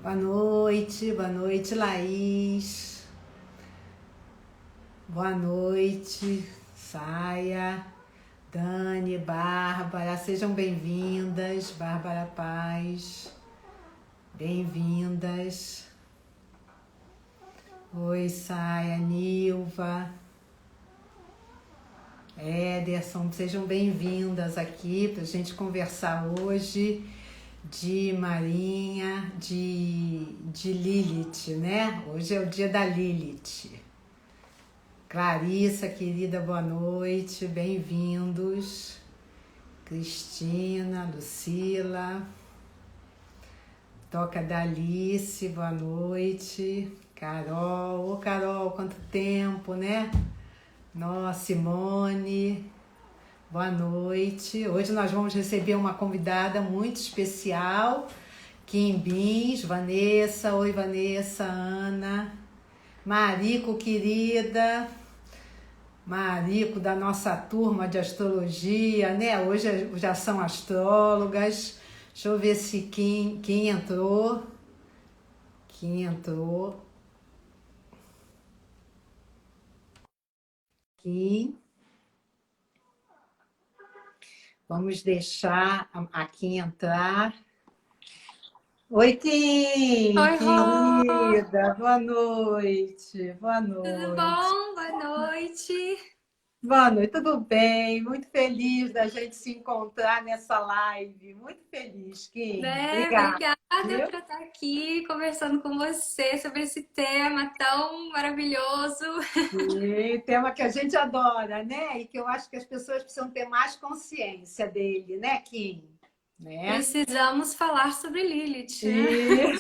Boa noite, Laís. Boa noite, Saia, Dani, Bárbara. Sejam bem-vindas, Bárbara Paz. Bem-vindas. Oi, Saia, Nilva, Ederson. Sejam bem-vindas aqui para a gente conversar hoje de Marinha, de Lilith, né? Hoje é o dia da Lilith. Clarissa, querida, boa noite, bem-vindos. Cristina, Lucila, Toca da Alice, boa noite. Carol, Carol, quanto tempo, né? Nossa, Simone, boa noite. Hoje nós vamos receber uma convidada muito especial, Kim Bins, Vanessa. Oi, Vanessa, Ana. Marico, querida. Marico da nossa turma de astrologia, né? Hoje já são astrólogas. Deixa eu ver se Kim entrou. Kim entrou. Kim. Vamos deixar a Kim entrar. Oi, Kim, Oi, Rô! querida, boa noite, boa Tudo noite. bom? Boa noite. Boa noite, tudo bem? Muito feliz da gente se encontrar nessa live. Muito feliz, Kim. Obrigada, Obrigada viu? por estar aqui conversando com você sobre esse tema tão maravilhoso. E tema que a gente adora, né? E que eu acho que as pessoas precisam ter mais consciência dele, né, Kim? Né? Precisamos falar sobre Lilith, né?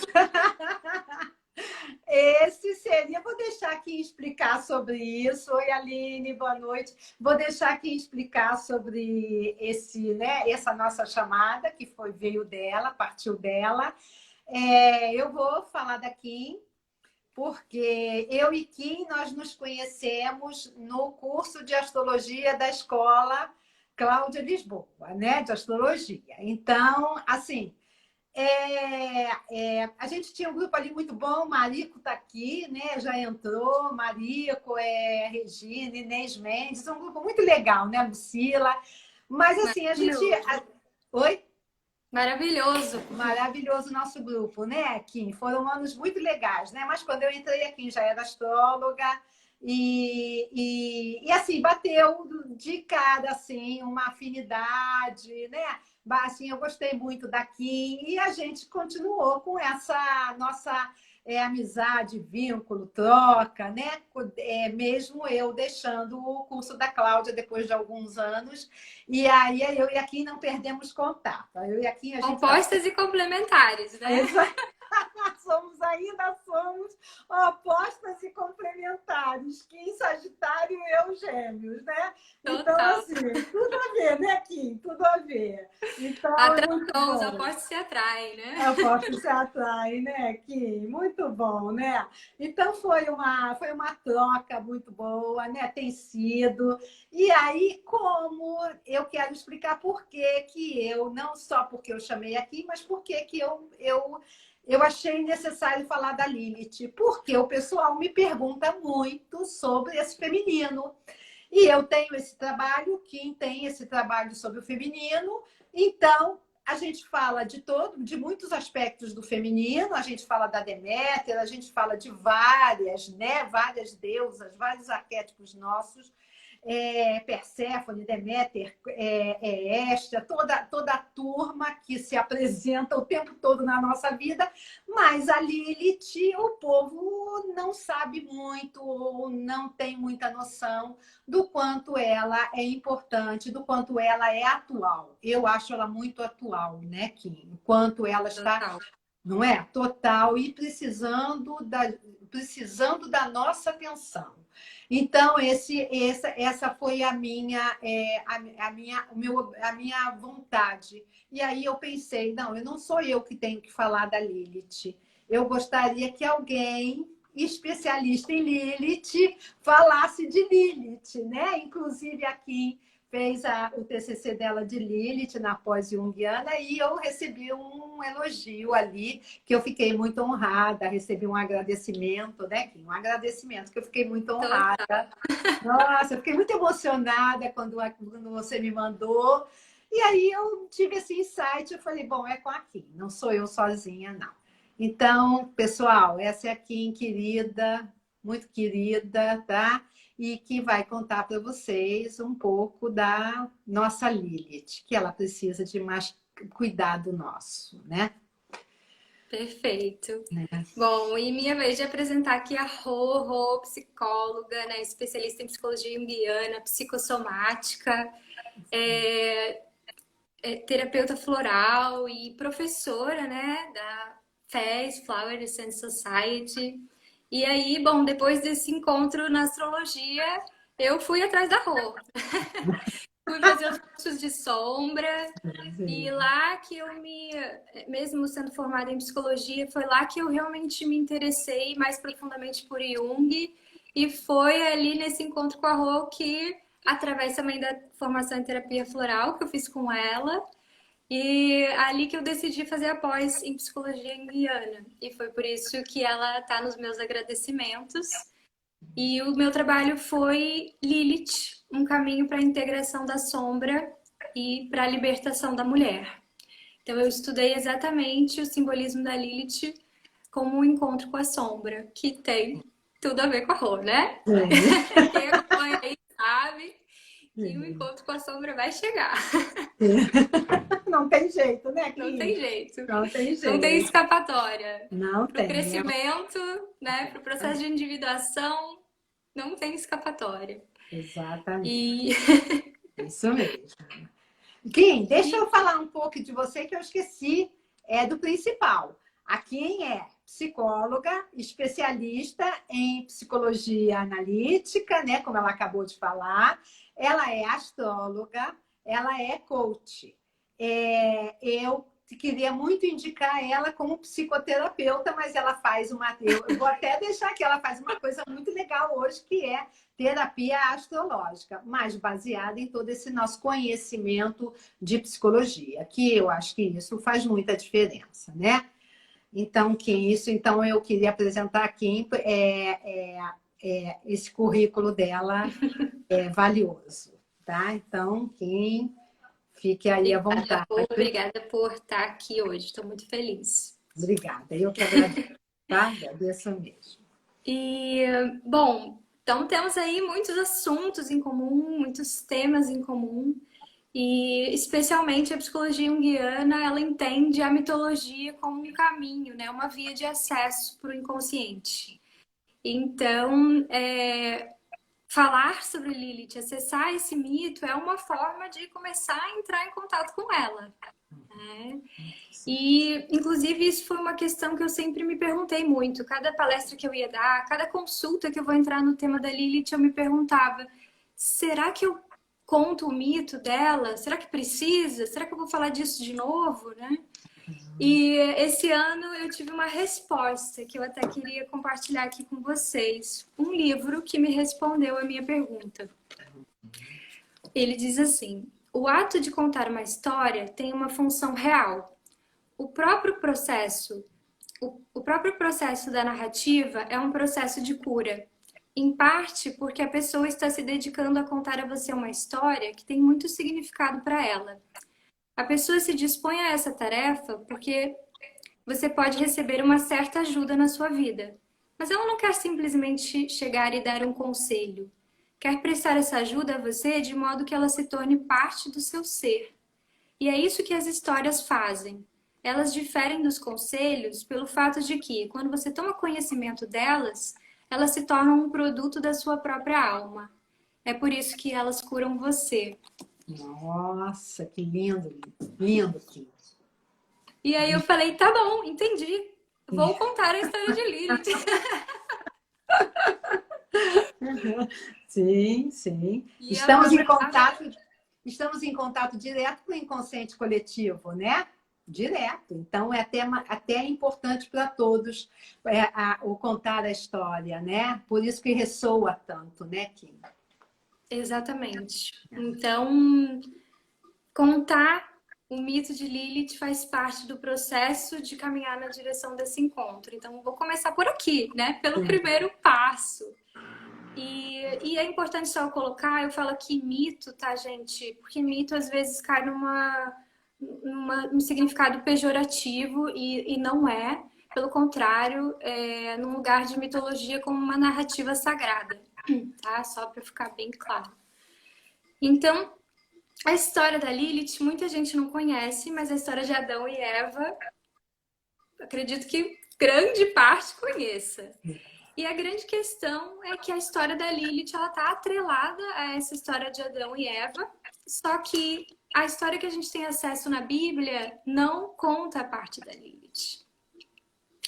E esse seria, vou deixar aqui explicar sobre isso. Oi, Aline, boa noite. Vou deixar aqui explicar sobre esse, né, essa nossa chamada, que veio dela, partiu dela. Eu vou falar da Kim, porque eu e Kim, nós nos conhecemos no curso de astrologia da escola Cláudia Lisboa, né, de astrologia. Então, assim, a gente tinha um grupo ali muito bom, Marico está aqui, né? Já entrou, Marico, Regina, Inês Mendes, um grupo muito legal, né, Lucila? Mas assim, a gente. Maravilhoso. Oi? Maravilhoso. Maravilhoso o nosso grupo, né, Kim? Foram anos muito legais, né? Mas quando eu entrei aqui, já era astróloga e assim, bateu de cara, assim, uma afinidade, né? Assim, eu gostei muito da Kim e a gente continuou com essa nossa amizade, vínculo, troca, né? Mesmo eu deixando o curso da Cláudia depois de alguns anos. E aí eu e a Kim não perdemos contato. Eu e a Kim, a gente está Compostas e complementares, né? ainda somos opostas e complementares. Kim, Sagitário e eu, Gêmeos, né? Então, Total. assim, tudo a ver, né, Kim? Tudo a ver. Então, é muito Atratou, os bom. opostos se atraem, né? Aposto que se atrai, né, Kim? Muito bom, né? Então foi uma troca muito boa, né? Tem sido. E aí, como eu quero explicar por que que eu, não só porque eu chamei aqui, mas por que eu achei necessário falar da Lilith. Porque o pessoal me pergunta muito sobre esse feminino. E eu tenho esse trabalho, Kim tem esse trabalho sobre o feminino, então a gente fala de muitos aspectos do feminino, a gente fala da Deméter, a gente fala de várias, né, várias deusas, vários arquétipos nossos, Perséfone, Deméter, Hestia, toda a turma que se apresenta o tempo todo na nossa vida, mas a Lilith, o povo não sabe muito ou não tem muita noção do quanto ela é importante, do quanto ela é atual. Eu acho ela muito atual, né, Kim? O quanto ela está, Total. não é? Total e precisando da nossa atenção. Então, essa foi a minha vontade. E aí eu pensei, não, eu não sou eu que tenho que falar da Lilith. Eu gostaria que alguém especialista em Lilith falasse de Lilith, né? Inclusive aqui fez o TCC dela de Lilith na pós-junguiana e eu recebi um elogio ali, que eu fiquei muito honrada, recebi um agradecimento, né, Kim? Um agradecimento que eu fiquei muito honrada. Nossa, eu fiquei muito emocionada quando você me mandou. E aí eu tive esse insight, eu falei, bom, é com a Kim, não sou eu sozinha, não. Então, pessoal, essa é a Kim, querida, muito querida, tá? E que vai contar para vocês um pouco da nossa Lilith, que ela precisa de mais cuidado nosso, né? Perfeito. Bom, e minha vez de apresentar aqui a Rô, psicóloga, né, especialista em psicologia junguiana, psicossomática, terapeuta floral e professora, né, da FES, Flower Essence Society. E aí, bom, depois desse encontro na astrologia, eu fui atrás da Rô. Fui fazer os cursos de sombra e lá que mesmo sendo formada em psicologia, foi lá que eu realmente me interessei mais profundamente por Jung e foi ali nesse encontro com a Rô que, através também da formação em terapia floral que eu fiz com ela, e ali que eu decidi fazer a pós em psicologia junguiana. E foi por isso que ela está nos meus agradecimentos. E o meu trabalho foi Lilith, um caminho para a integração da sombra e para a libertação da mulher. Então eu estudei exatamente o simbolismo da Lilith como um encontro com a sombra, que tem tudo a ver com a Rô, né? Quem acompanha aí sabe que o encontro com a sombra vai chegar. Não tem jeito, né, Kim? Não tem jeito. Não tem jeito. Não tem escapatória. Não Pro tem. crescimento, né? Pro processo de individuação, não tem escapatória. Exatamente. E Isso mesmo. Kim, deixa eu falar um pouco de você que eu esqueci do principal. A Kim é psicóloga, especialista em psicologia analítica, né? Como ela acabou de falar. Ela é astróloga, ela é coach. Eu queria muito indicar ela como psicoterapeuta, mas ela faz eu vou até deixar que ela faz uma coisa muito legal hoje, que é terapia astrológica, mas baseada em todo esse nosso conhecimento de psicologia, que eu acho que isso faz muita diferença, né? Então, então eu queria apresentar aqui esse currículo dela é valioso, tá? Então, Kim, fique aí à vontade. Obrigada por estar aqui hoje, estou muito feliz. Obrigada, eu que agradeço, tá? Agradeço mesmo. E, bom, então temos aí muitos assuntos em comum, muitos temas em comum, e especialmente a psicologia junguiana, ela entende a mitologia como um caminho, né? Uma via de acesso para o inconsciente. Então, falar sobre Lilith, acessar esse mito, é uma forma de começar a entrar em contato com ela. Né? E, inclusive, isso foi uma questão que eu sempre me perguntei muito. Cada palestra que eu ia dar, cada consulta que eu vou entrar no tema da Lilith, eu me perguntava, será que eu conto o mito dela? Será que precisa? Será que eu vou falar disso de novo? Né? E esse ano eu tive uma resposta que eu até queria compartilhar aqui com vocês. Um livro que me respondeu a minha pergunta. Ele diz assim: o ato de contar uma história tem uma função real. O próprio processo da narrativa é um processo de cura. Em parte porque a pessoa está se dedicando a contar a você uma história que tem muito significado para ela. A pessoa se dispõe a essa tarefa porque você pode receber uma certa ajuda na sua vida. Mas ela não quer simplesmente chegar e dar um conselho. Quer prestar essa ajuda a você de modo que ela se torne parte do seu ser. E é isso que as histórias fazem. Elas diferem dos conselhos pelo fato de que, quando você toma conhecimento delas, elas se tornam um produto da sua própria alma. É por isso que elas curam você. Nossa, que lindo, lindo, Kim. E aí eu falei, tá bom, entendi. Vou contar a história de Lilith. Sim, sim. E Estamos em contato direto com o inconsciente coletivo, né? Direto. Então, é até importante para todos o contar a história, né? Por isso que ressoa tanto, né, Kim? Exatamente. Então, contar o mito de Lilith faz parte do processo de caminhar na direção desse encontro. Então, vou começar por aqui, né? Pelo primeiro passo. E é importante só eu colocar, eu falo aqui mito, tá, gente? Porque mito às vezes cai num significado pejorativo e não é. Pelo contrário, é num lugar de mitologia como uma narrativa sagrada, tá? Só para ficar bem claro. Então, a história da Lilith, muita gente não conhece, mas a história de Adão e Eva, acredito que grande parte conheça. E a grande questão é que a história da Lilith ela está atrelada a essa história de Adão e Eva, só que a história que a gente tem acesso na Bíblia não conta a parte da Lilith.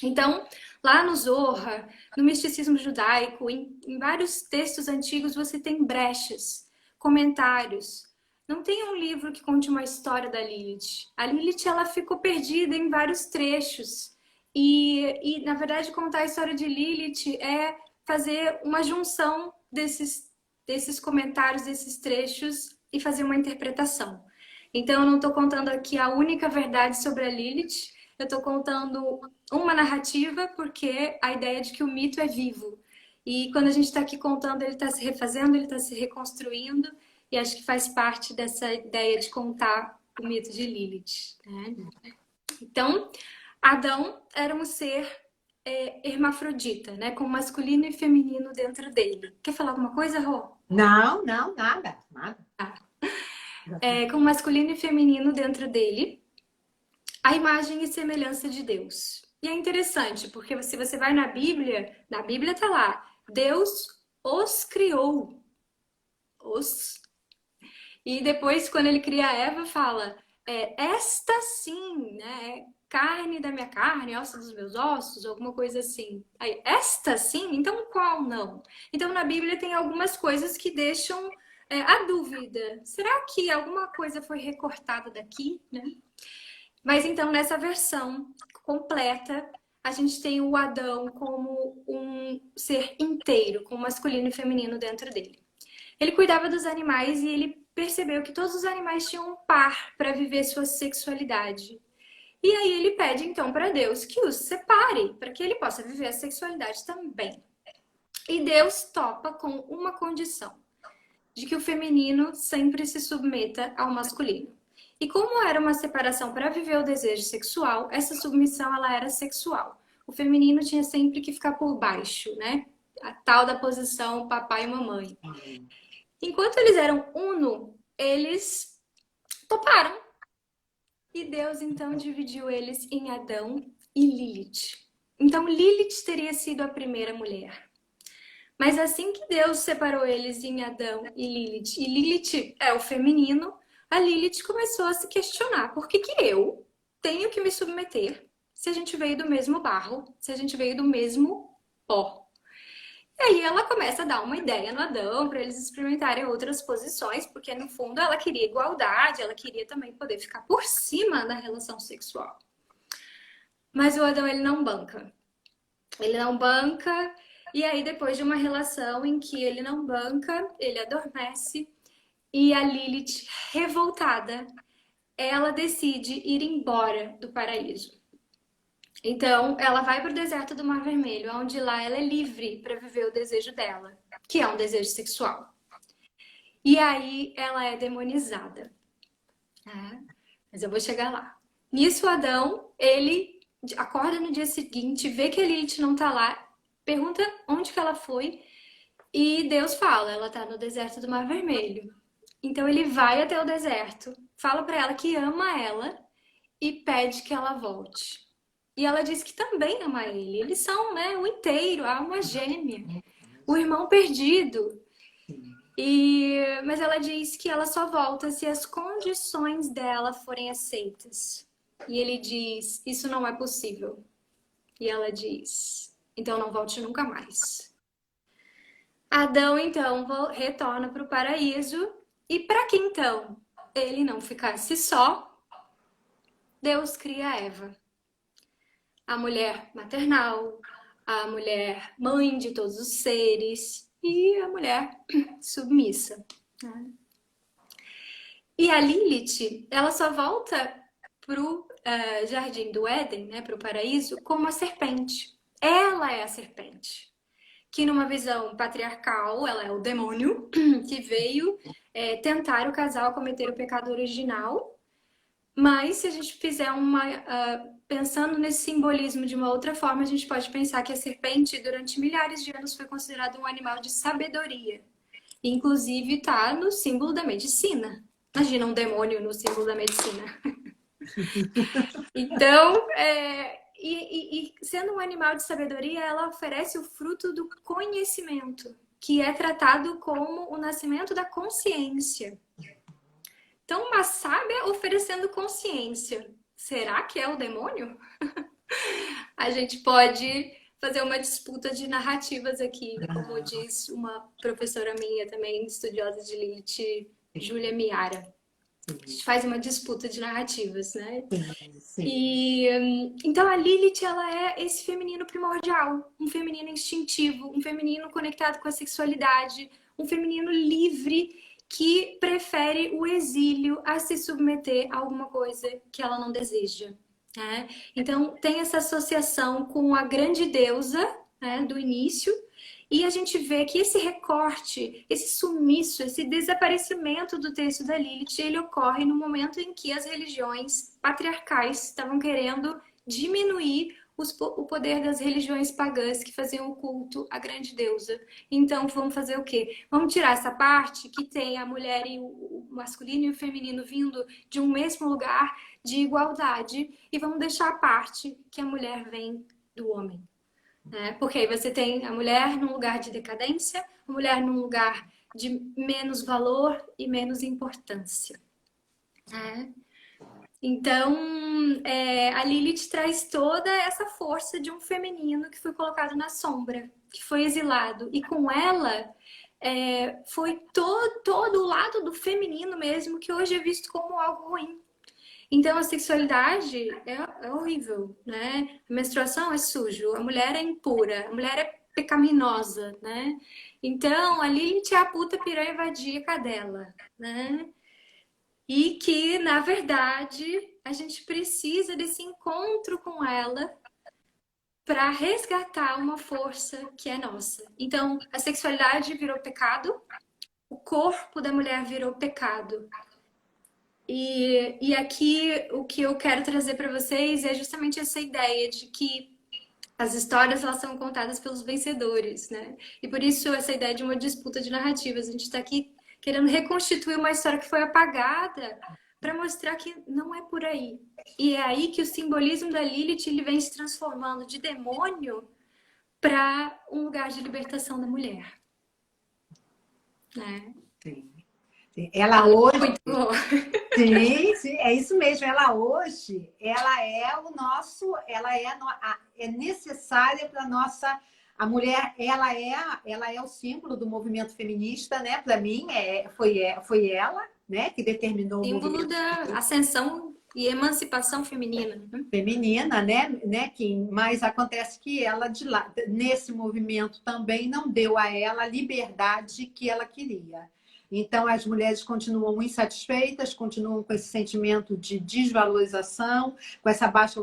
Então, lá no Zohar, no misticismo judaico, em vários textos antigos, você tem brechas, comentários. Não tem um livro que conte uma história da Lilith. A Lilith ela ficou perdida em vários trechos. Na verdade, contar a história de Lilith é fazer uma junção desses comentários, desses trechos e fazer uma interpretação. Então, eu não estou contando aqui a única verdade sobre a Lilith, eu estou contando uma narrativa porque a ideia de que o mito é vivo. E quando a gente está aqui contando, ele está se refazendo, ele está se reconstruindo, e acho que faz parte dessa ideia de contar o mito de Lilith, né? Então, Adão era um ser hermafrodita, né? Com masculino e feminino dentro dele. Quer falar alguma coisa, Rô? Não, não, nada, nada. Com masculino e feminino dentro dele, a imagem e semelhança de Deus. E é interessante, porque se você vai na Bíblia tá lá, Deus os criou. E depois, quando ele cria a Eva, fala, esta sim, né? Carne da minha carne, osso dos meus ossos, alguma coisa assim. Aí, esta sim? Então qual não? Então na Bíblia tem algumas coisas que deixam a dúvida. Será que alguma coisa foi recortada daqui, né? Mas então nessa versão completa, a gente tem o Adão como um ser inteiro, com masculino e feminino dentro dele. Ele cuidava dos animais e ele percebeu que todos os animais tinham um par para viver sua sexualidade. E aí ele pede então para Deus que os separe, para que ele possa viver a sexualidade também. E Deus topa com uma condição, de que o feminino sempre se submeta ao masculino. E como era uma separação para viver o desejo sexual, essa submissão ela era sexual. O feminino tinha sempre que ficar por baixo, né? A tal da posição papai e mamãe. Enquanto eles eram uno, eles toparam. E Deus então dividiu eles em Adão e Lilith. Então Lilith teria sido a primeira mulher. Mas assim que Deus separou eles em Adão e Lilith é o feminino, a Lilith começou a se questionar: por que eu tenho que me submeter se a gente veio do mesmo barro, se a gente veio do mesmo pó? E aí ela começa a dar uma ideia no Adão para eles experimentarem outras posições, porque no fundo ela queria igualdade, ela queria também poder ficar por cima da relação sexual. Mas o Adão ele não banca. Ele não banca, e aí depois de uma relação em que ele não banca, ele adormece e a Lilith, revoltada, ela decide ir embora do paraíso. Então, ela vai para o deserto do Mar Vermelho, onde lá ela é livre para viver o desejo dela, que é um desejo sexual. E aí ela é demonizada. Mas eu vou chegar lá. Nisso, Adão, ele acorda no dia seguinte, vê que a Lilith não está lá, pergunta onde que ela foi, e Deus fala, ela está no deserto do Mar Vermelho. Então ele vai até o deserto, fala para ela que ama ela e pede que ela volte. E ela diz que também ama ele. Eles são, né, o inteiro, a alma gêmea, o irmão perdido. Mas ela diz que ela só volta se as condições dela forem aceitas. E ele diz, isso não é possível. E ela diz, então não volte nunca mais. Adão, então, retorna para o paraíso. E para que, então, ele não ficasse só, Deus cria Eva. A mulher maternal, a mulher mãe de todos os seres. e a mulher submissa, né? E a Lilith, ela só volta pro Jardim do Éden, né, pro paraíso, como a serpente. Ela é a serpente, que numa visão patriarcal, ela é o demônio que veio tentar o casal cometer o pecado original. Mas se a gente fizer pensando nesse simbolismo de uma outra forma, a gente pode pensar que a serpente, durante milhares de anos, foi considerada um animal de sabedoria. Inclusive, está no símbolo da medicina. Imagina um demônio no símbolo da medicina. Então, sendo um animal de sabedoria, ela oferece o fruto do conhecimento, que é tratado como o nascimento da consciência. Então, uma sábia oferecendo consciência. Será que é o demônio? A gente pode fazer uma disputa de narrativas aqui, como diz uma professora minha também, estudiosa de Lilith, Júlia Miara. A gente faz uma disputa de narrativas, né? Sim. E então a Lilith, ela é esse feminino primordial, um feminino instintivo, um feminino conectado com a sexualidade, um feminino livre que prefere o exílio a se submeter a alguma coisa que ela não deseja, né? Então tem essa associação com a grande deusa, né, do início. E a gente vê que esse recorte, esse sumiço, esse desaparecimento do texto da Lilith, ele ocorre no momento em que as religiões patriarcais estavam querendo diminuir o poder das religiões pagãs que faziam o culto à grande deusa. Então, vamos fazer o quê? Vamos tirar essa parte que tem a mulher e o masculino e o feminino vindo de um mesmo lugar de igualdade e vamos deixar a parte que a mulher vem do homem. Porque aí você tem a mulher num lugar de decadência, a mulher num lugar de menos valor e menos importância. Então, a Lilith traz toda essa força de um feminino que foi colocado na sombra, que foi exilado. E com ela, foi todo o lado do feminino mesmo, que hoje é visto como algo ruim. Então, a sexualidade é horrível, né? A menstruação é sujo, a mulher é impura, a mulher é pecaminosa, né? Então, a Lilith é a puta piranha vadia cadela, né? E que, na verdade, a gente precisa desse encontro com ela para resgatar uma força que é nossa. Então, a sexualidade virou pecado, o corpo da mulher virou pecado. E aqui o que eu quero trazer para vocês é justamente essa ideia de que as histórias elas são contadas pelos vencedores, né? E por isso essa ideia de uma disputa de narrativas. A gente está aqui querendo reconstituir uma história que foi apagada para mostrar que não é por aí. E é aí que o simbolismo da Lilith ele vem se transformando de demônio para um lugar de libertação da mulher. Né? Sim. Ela hoje. Muito bom. Sim, é isso mesmo. Ela hoje, ela é o nosso, é necessária para nossa. A mulher, ela é o símbolo do movimento feminista, né? Para mim, foi ela, né, que determinou o Símbolo movimento da ascensão e emancipação feminina. feminina, né? Mas acontece que ela nesse movimento também não deu a ela a liberdade que ela queria. Então as mulheres continuam insatisfeitas, continuam com esse sentimento de desvalorização, com essa baixa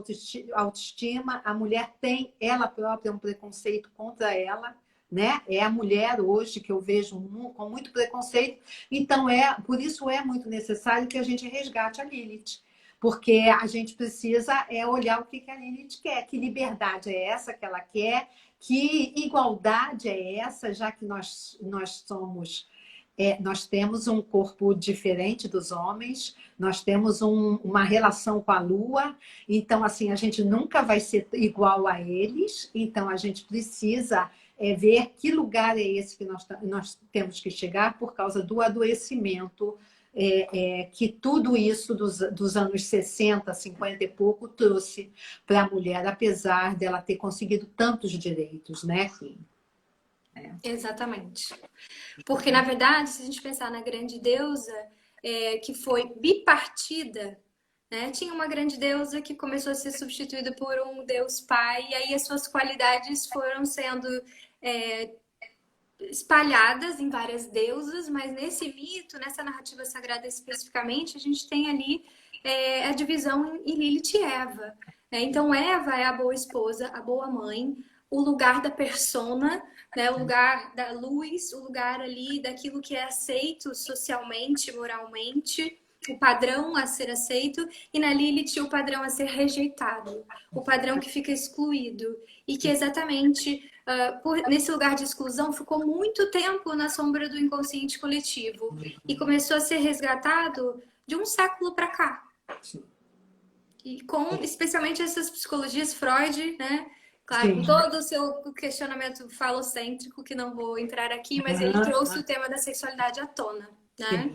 autoestima. A mulher tem ela própria um preconceito contra ela, né? É a mulher hoje que eu vejo com muito preconceito. Então por isso é muito necessário que a gente resgate a Lilith. Porque a gente precisa olhar o que a Lilith quer, que liberdade é essa que ela quer, que igualdade é essa, já que nós somos, nós temos um corpo diferente dos homens, nós temos uma relação com a Lua, então assim, a gente nunca vai ser igual a eles, então a gente precisa ver que lugar é esse que nós temos que chegar por causa do adoecimento que tudo isso dos anos 60, 50 e pouco trouxe para a mulher, apesar dela ter conseguido tantos direitos, né? Exatamente. Porque, na verdade, se a gente pensar na grande deusa, que foi bipartida, né? Tinha uma grande deusa que começou a ser substituída por um deus pai, e aí as suas qualidades foram sendo espalhadas em várias deusas, mas nesse mito, nessa narrativa sagrada especificamente, a gente tem ali a divisão em Lilith e Eva. Então, Eva é a boa esposa, a boa mãe, o lugar da persona, né? O lugar da luz, o lugar ali daquilo que é aceito socialmente, moralmente, o padrão a ser aceito, e na Lilith o padrão a ser rejeitado, o padrão que fica excluído, e que exatamente nesse lugar de exclusão ficou muito tempo na sombra do inconsciente coletivo e começou a ser resgatado de um século para cá. E com especialmente essas psicologias Freud, né? Claro, com todo o seu questionamento falocêntrico, que não vou entrar aqui, mas ele trouxe o tema da sexualidade à tona, né?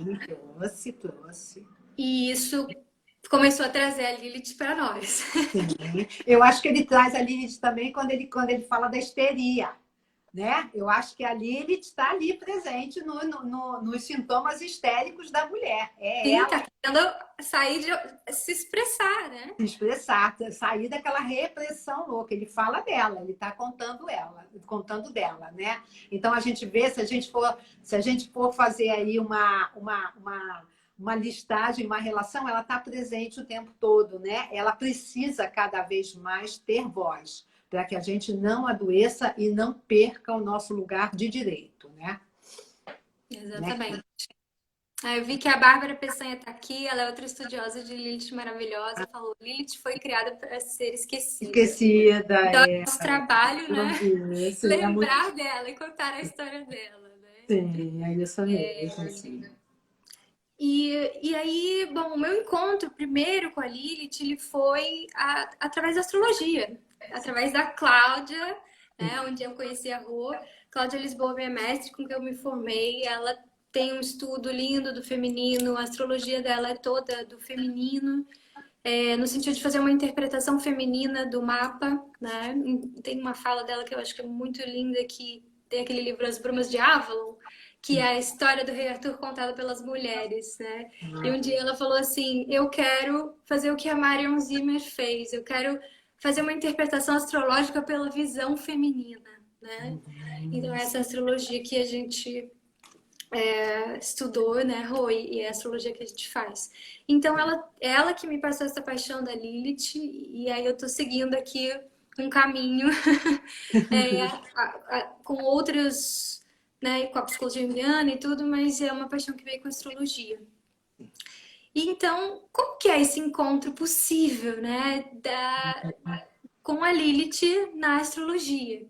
Sim, trouxe. E isso começou a trazer a Lilith para nós. Sim. Eu acho que ele traz a Lilith também quando ele fala da histeria, né? Eu acho que a Lilith está ali presente nos sintomas histéricos da mulher. Sim, ela tá querendo sair de se expressar, né? se expressar, sair daquela repressão louca. Ele fala dela, ele está contando dela, né? Então a gente vê, se a gente for fazer aí uma listagem, uma relação, ela está presente o tempo todo, né? Ela precisa cada vez mais ter voz, para que a gente não adoeça e não perca o nosso lugar de direito, né? Exatamente. Eu vi que a Bárbara Peçanha está aqui, ela é outra estudiosa de Lilith maravilhosa, falou: Lilith foi criada para ser esquecida. Esquecida, então, é nosso trabalho, né? Isso, lembrar dela e contar a história dela, né? Sim, é isso mesmo. Sim. E aí, bom, o meu encontro primeiro com a Lilith, ele foi através da astrologia, através da Cláudia, né, onde eu conheci a Rô. Cláudia Lisboa, minha mestre, com quem eu me formei, ela tem um estudo lindo do feminino, a astrologia dela é toda do feminino, no sentido de fazer uma interpretação feminina do mapa, né? Tem uma fala dela que eu acho que é muito linda, que tem aquele livro As Brumas de Avalon, que é a história do rei Arthur contada pelas mulheres, né? E um dia ela falou assim: eu quero fazer o que a Marion Zimmer fez, eu quero fazer uma interpretação astrológica pela visão feminina, né? Então essa astrologia que a gente estudou, né, Rô, e é a astrologia que a gente faz. Então ela que me passou essa paixão da Lilith, e aí eu tô seguindo aqui um caminho com outros, né, com a psicologia junguiana e tudo, mas é uma paixão que veio com a astrologia. E então, como que é esse encontro possível, né, com a Lilith na astrologia?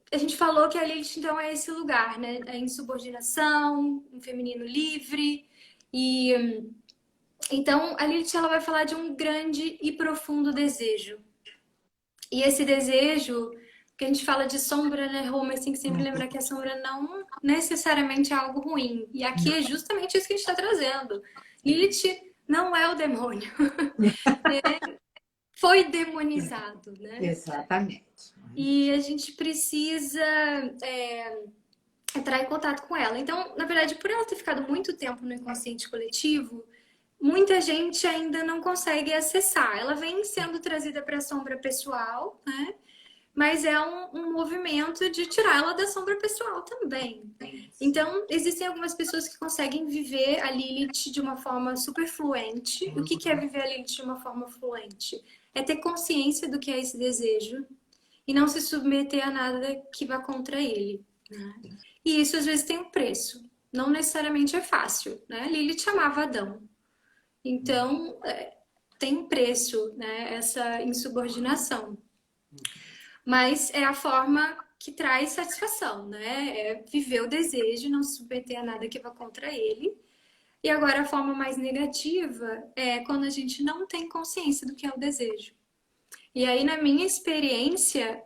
A gente falou que a Lilith, então, é esse lugar, né, a insubordinação, um feminino livre, e então a Lilith ela vai falar de um grande e profundo desejo. E esse desejo, que a gente fala de sombra, né, Rô, mas tem que sempre lembrar que a sombra não necessariamente é algo ruim. E aqui é justamente isso que a gente está trazendo. Lilith não é o demônio. Foi demonizado, né? Exatamente. E a gente precisa entrar em contato com ela. Então, na verdade, por ela ter ficado muito tempo no inconsciente coletivo, muita gente ainda não consegue acessar. Ela vem sendo trazida para a sombra pessoal, né? Mas é um movimento de tirá-la da sombra pessoal também. Então, existem algumas pessoas que conseguem viver a Lilith de uma forma super fluente. O que é viver a Lilith de uma forma fluente? É ter consciência do que é esse desejo e não se submeter a nada que vá contra ele, né? E isso, às vezes, tem um preço. Não necessariamente é fácil, né? Lilith amava Adão. Então, tem um preço, né? Essa insubordinação. Mas é a forma que traz satisfação, né? É viver o desejo, não se submeter a nada que vá contra ele. E agora a forma mais negativa é quando a gente não tem consciência do que é o desejo. E aí, na minha experiência,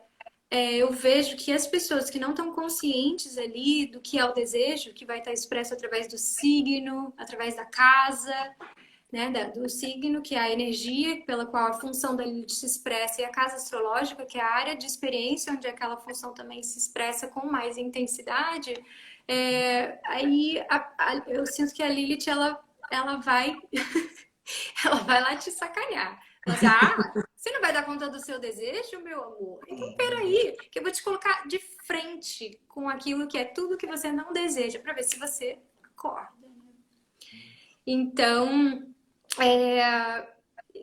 eu vejo que as pessoas que não estão conscientes ali do que é o desejo, que vai estar expresso através do signo, através da casa, né, do signo, que é a energia pela qual a função da Lilith se expressa, e a casa astrológica, que é a área de experiência onde aquela função também se expressa com mais intensidade, aí eu sinto que a Lilith ela vai ela vai lá te sacanear, Fala assim, ah, você não vai dar conta do seu desejo, meu amor? Então, peraí, que eu vou te colocar de frente com aquilo que é tudo que você não deseja, para ver se você acorda. Então, é,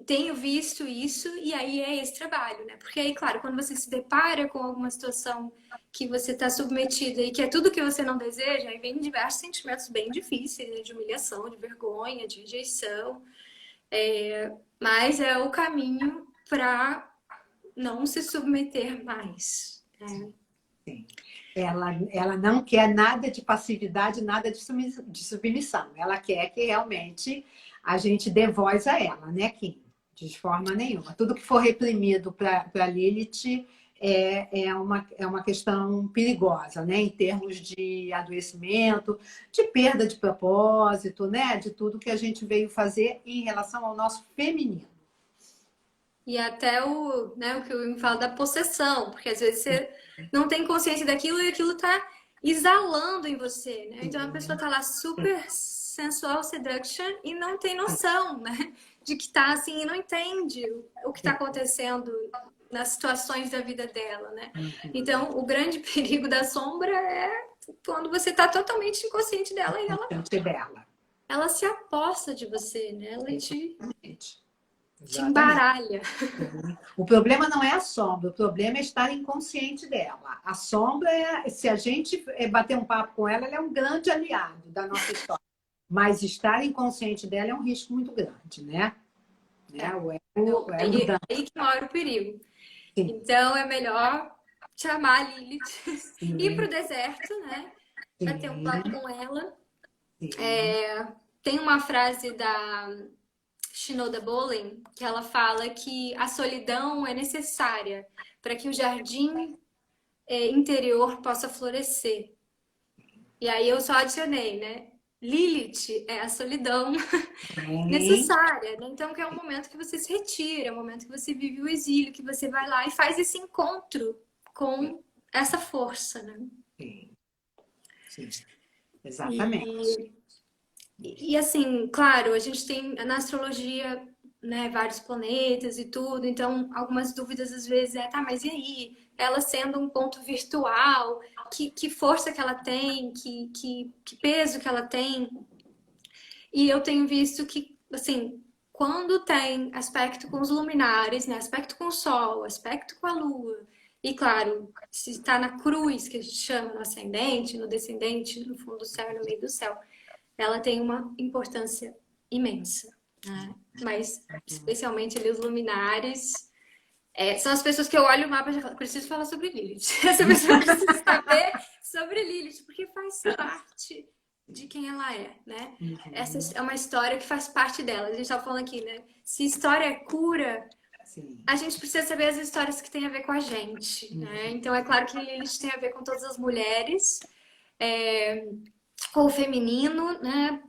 tenho visto isso e aí é esse trabalho, né? Porque aí, claro, quando você se depara com alguma situação que você está submetida e que é tudo que você não deseja, aí vem diversos sentimentos bem difíceis, né? De humilhação, de vergonha, de rejeição. Mas é o caminho para não se submeter mais, né? Sim. Ela não quer nada de passividade, nada de submissão. Ela quer que realmente a gente dê voz a ela, né, Kim? De forma nenhuma. Tudo que for reprimido para Lilith é uma questão perigosa, né? Em termos de adoecimento, de perda de propósito, né? De tudo que a gente veio fazer em relação ao nosso feminino. E até né, o que eu me falo da possessão, porque às vezes você não tem consciência daquilo e aquilo tá exalando em você, né? Então a pessoa tá lá super sensual seduction e não tem noção, né? De que tá assim e não entende o que tá acontecendo nas situações da vida dela, né? Então o grande perigo da sombra é quando você tá totalmente inconsciente dela e ela se aposta de você, né? Ela te Exatamente. embaralha. O problema não é a sombra, o problema é estar inconsciente dela. A sombra, se a gente bater um papo com ela, ela é um grande aliado da nossa história. Mas estar inconsciente dela é um risco muito grande, né? O Aí que mora o perigo. Sim. Então é melhor chamar a Lilith, Sim. ir pro deserto, né? Bater um papo com ela. Tem uma frase da Shinoda Bolen que ela fala que a solidão é necessária para que o jardim interior possa florescer. E aí eu só adicionei, né? Lilith é a solidão necessária, né? Então, que é um momento que você se retira, é um momento que você vive o exílio, que você vai lá e faz esse encontro com essa força, né? Sim. Sim. Exatamente. E assim, claro, a gente tem na astrologia, né, vários planetas e tudo, então algumas dúvidas às vezes tá, mas e aí? Ela sendo um ponto virtual, que força que ela tem, que peso que ela tem? E eu tenho visto que, assim, quando tem aspecto com os luminares, né, aspecto com o Sol, aspecto com a Lua, e claro, se está na cruz, que a gente chama no ascendente, no descendente, no fundo do céu e no meio do céu, ela tem uma importância imensa, né? Mas, especialmente ali os luminares, são as pessoas que eu olho o mapa e já falo, preciso falar sobre Lilith. Essa pessoa precisa saber sobre Lilith, porque faz parte de quem ela é, né? Essa é uma história que faz parte dela. A gente estava falando aqui, né? Se história é cura, a gente precisa saber as histórias que têm a ver com a gente, né? Então, é claro que Lilith tem a ver com todas as mulheres, com o feminino, né?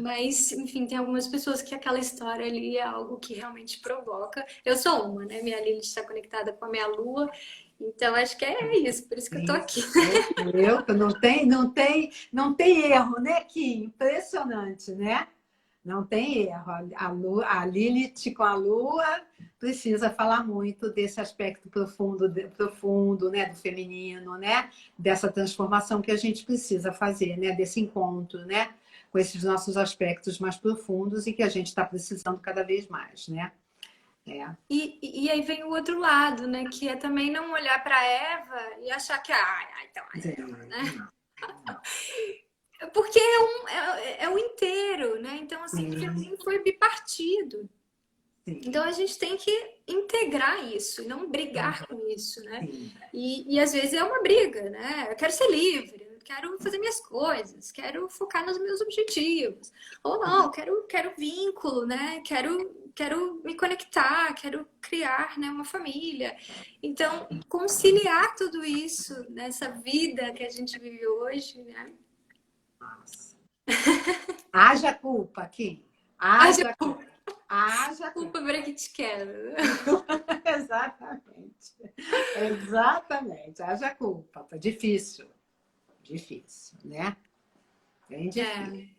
Mas, enfim, tem algumas pessoas que aquela história ali é algo que realmente provoca. Eu sou uma, né? Minha Lilith está conectada com a minha lua, então acho que é isso, por isso que eu tô aqui. Não tem erro, né, Kim? Impressionante, né? Não tem erro. A Lilith com a Lua precisa falar muito desse aspecto profundo, né, do feminino, né? Dessa transformação que a gente precisa fazer, né? Desse encontro, né? Com esses nossos aspectos mais profundos e que a gente está precisando cada vez mais, né? E aí vem o outro lado, né? Que é também não olhar para Eva e achar que, então é Eva, né? Porque é o inteiro, né? Então, assim, o feminino foi bipartido. Então a gente tem que integrar isso e não brigar com isso, né? E às vezes é uma briga, né? Eu quero ser livre, eu quero fazer minhas coisas, quero focar nos meus objetivos. Ou não, quero vínculo, né? Quero me conectar, quero criar, né, uma família. Então, conciliar tudo isso nessa vida que a gente vive hoje, né? Nossa. Haja culpa, Kim. Haja culpa. Haja culpa para que te quero. Exatamente. Exatamente. Haja culpa. Difícil. Difícil, né? Bem difícil.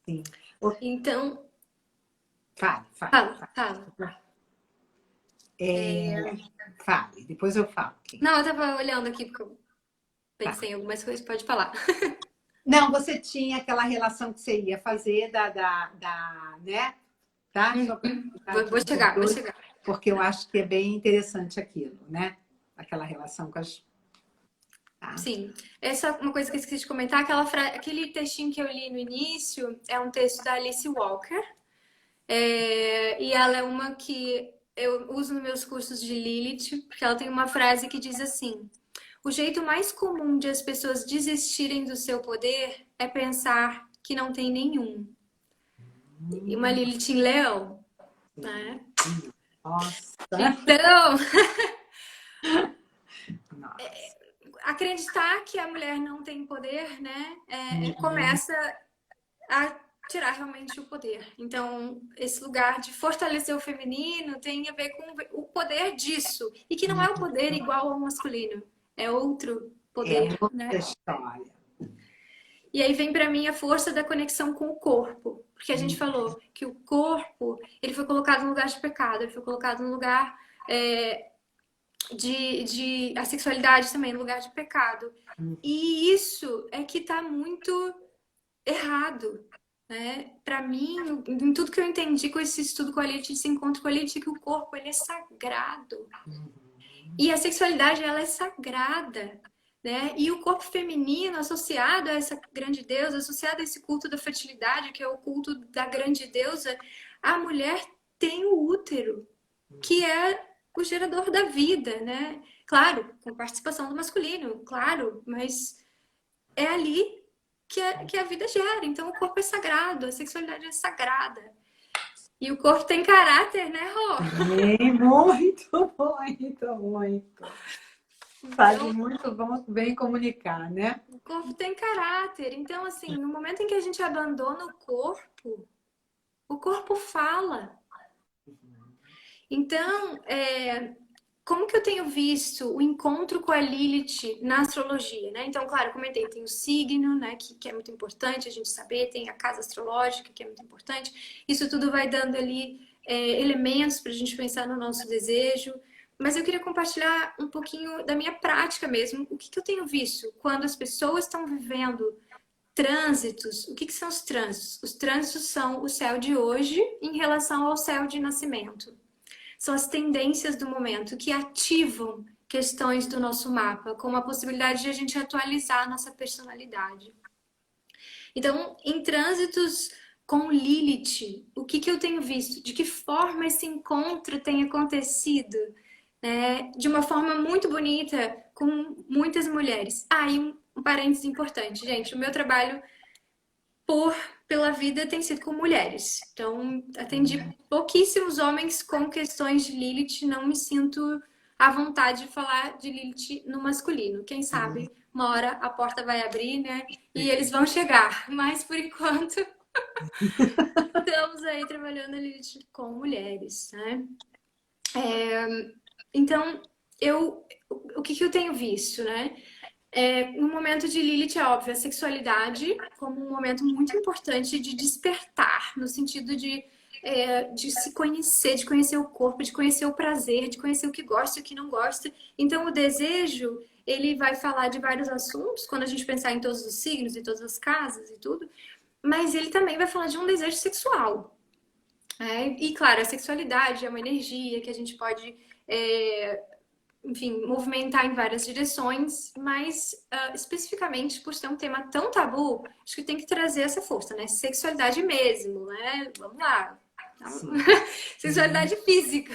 Sim. Então. Fala. Fale, depois eu falo. Não, eu tava olhando aqui porque eu Tá. pensei em algumas coisas, pode falar. Não, você tinha aquela relação que você ia fazer né? Tá? Só para Uhum. ficar aqui Vou com os chegar, vou dois, chegar. porque eu acho que é bem interessante aquilo, né? Aquela relação com as. Tá? Sim, essa é uma coisa que eu esqueci de comentar, aquele textinho que eu li no início é um texto da Alice Walker, e ela é uma que eu uso nos meus cursos de Lilith, porque ela tem uma frase que diz assim: o jeito mais comum de as pessoas desistirem do seu poder é pensar que não tem nenhum. E uma Lilith em Leão, né? Nossa, Então, nossa. acreditar que a mulher não tem poder, né, começa a tirar realmente o poder. Então, esse lugar de fortalecer o feminino tem a ver com o poder disso. E que não é o poder igual ao masculino, é outro É poder, outra né? história. E aí vem para mim a força da conexão com o corpo, porque a gente falou que o corpo ele foi colocado no lugar de pecado, ele foi colocado no lugar de a sexualidade também no lugar de pecado. E isso é que está muito errado, né? Para mim, em tudo que eu entendi com esse estudo com a Lilith, esse encontro com a Lilith, que o corpo ele é sagrado. E a sexualidade ela é sagrada, né? E o corpo feminino associado a essa grande deusa, associado a esse culto da fertilidade, que é o culto da grande deusa, a mulher tem o útero, que é o gerador da vida, né? Claro, com participação do masculino, claro, mas é ali que a vida gera. Então o corpo é sagrado, a sexualidade é sagrada. E o corpo tem caráter, né, Rô? Muito, muito, muito. Sabe Então, muito bem comunicar, né? o corpo tem caráter. Então, assim, no momento em que a gente abandona o corpo fala. Então, como que eu tenho visto o encontro com a Lilith na astrologia, né? Então, claro, eu comentei, tem o signo, né, que é muito importante a gente saber, tem a casa astrológica, que é muito importante. Isso tudo vai dando ali elementos para a gente pensar no nosso desejo. Mas eu queria compartilhar um pouquinho da minha prática mesmo. O que eu tenho visto quando as pessoas estão vivendo trânsitos? O que são os trânsitos? Os trânsitos são o céu de hoje em relação ao céu de nascimento. São as tendências do momento que ativam questões do nosso mapa, como a possibilidade de a gente atualizar a nossa personalidade. Então, em trânsitos com Lilith, o que eu tenho visto? De que forma esse encontro tem acontecido? Né? De uma forma muito bonita com muitas mulheres. E um parênteses importante, gente. O meu trabalho pela vida tem sido com mulheres. Então, atendi pouquíssimos homens com questões de Lilith, não me sinto à vontade de falar de Lilith no masculino. Quem sabe uma hora a porta vai abrir, né? E eles vão chegar. Mas por enquanto estamos aí trabalhando a Lilith com mulheres, né? Então, o que eu tenho visto, né? No momento de Lilith, é óbvio, a sexualidade como um momento muito importante de despertar, no sentido de se conhecer, de conhecer o corpo, de conhecer o prazer, de conhecer o que gosta e o que não gosta. Então, o desejo, ele vai falar de vários assuntos, quando a gente pensar em todos os signos e todas as casas e tudo, mas ele também vai falar de um desejo sexual. E, claro, a sexualidade é uma energia que a gente pode enfim, movimentar em várias direções, mas especificamente por ser um tema tão tabu, acho que tem que trazer essa força, né? Sexualidade mesmo, né? Vamos lá. Sexualidade física.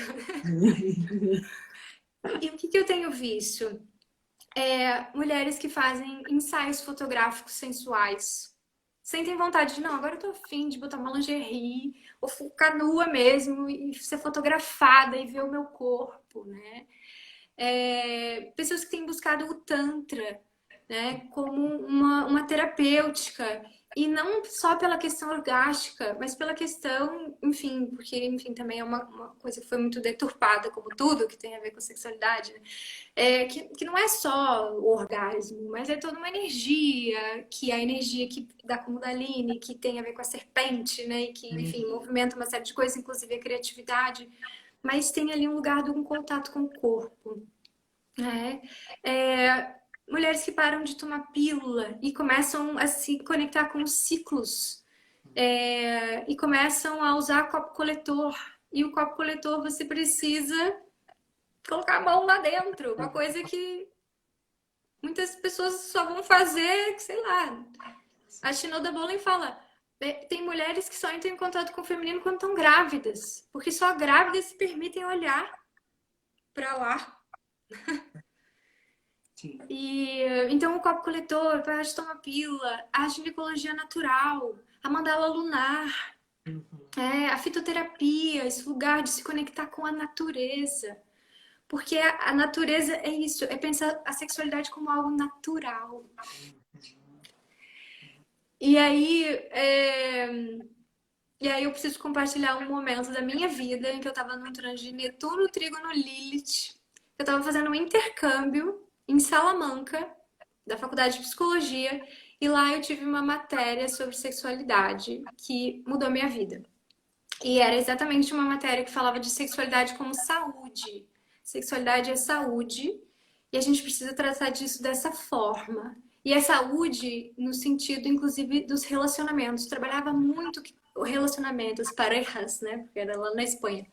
E o que eu tenho visto? Mulheres que fazem ensaios fotográficos sensuais. Sentem vontade de, não, agora eu tô afim de botar uma lingerie, ou ficar nua mesmo, e ser fotografada e ver o meu corpo, né? Pessoas que têm buscado o Tantra, né, como uma terapêutica, e não só pela questão orgástica, mas pela questão, enfim, porque enfim, também é uma coisa que foi muito deturpada, como tudo que tem a ver com sexualidade, né? Que não é só o orgasmo, mas é toda uma energia, que é a energia que da Kundalini, que tem a ver com a serpente, né, e que, enfim, movimenta uma série de coisas, inclusive a criatividade. mas tem ali um lugar de um contato com o corpo, né? Mulheres que param de tomar pílula e começam a se conectar com os ciclos, e começam a usar copo coletor. E o copo coletor você precisa colocar a mão lá dentro, uma coisa que muitas pessoas só vão fazer, sei lá. A Shinoda Bolen fala, tem mulheres que só entram em contato com o feminino quando estão grávidas, porque só grávidas se permitem olhar para lá. Sim. E então o copo coletor, para de tomar pílula, a ginecologia natural, a mandala lunar, a fitoterapia, esse lugar de se conectar com a natureza. Porque a natureza é isso, é pensar a sexualidade como algo natural. E aí, eu preciso compartilhar um momento da minha vida em que eu estava num transe de Netuno, Trígono, Lilith. Eu estava fazendo um intercâmbio em Salamanca, da Faculdade de Psicologia, e lá eu tive uma matéria sobre sexualidade que mudou minha vida. E era exatamente uma matéria que falava de sexualidade como saúde. Sexualidade é saúde e a gente precisa tratar disso dessa forma. E é saúde no sentido, inclusive, dos relacionamentos. Trabalhava muito relacionamentos, parejas, né? Porque era lá na Espanha.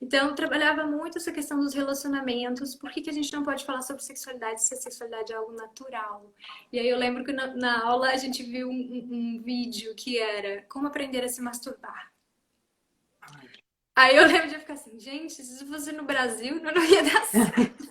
Então, trabalhava muito essa questão dos relacionamentos. Por que a gente não pode falar sobre sexualidade se a sexualidade é algo natural? E aí eu lembro que na aula a gente viu um vídeo que era como aprender a se masturbar. Aí eu lembro de ficar assim, gente, se isso fosse no Brasil, não ia dar certo.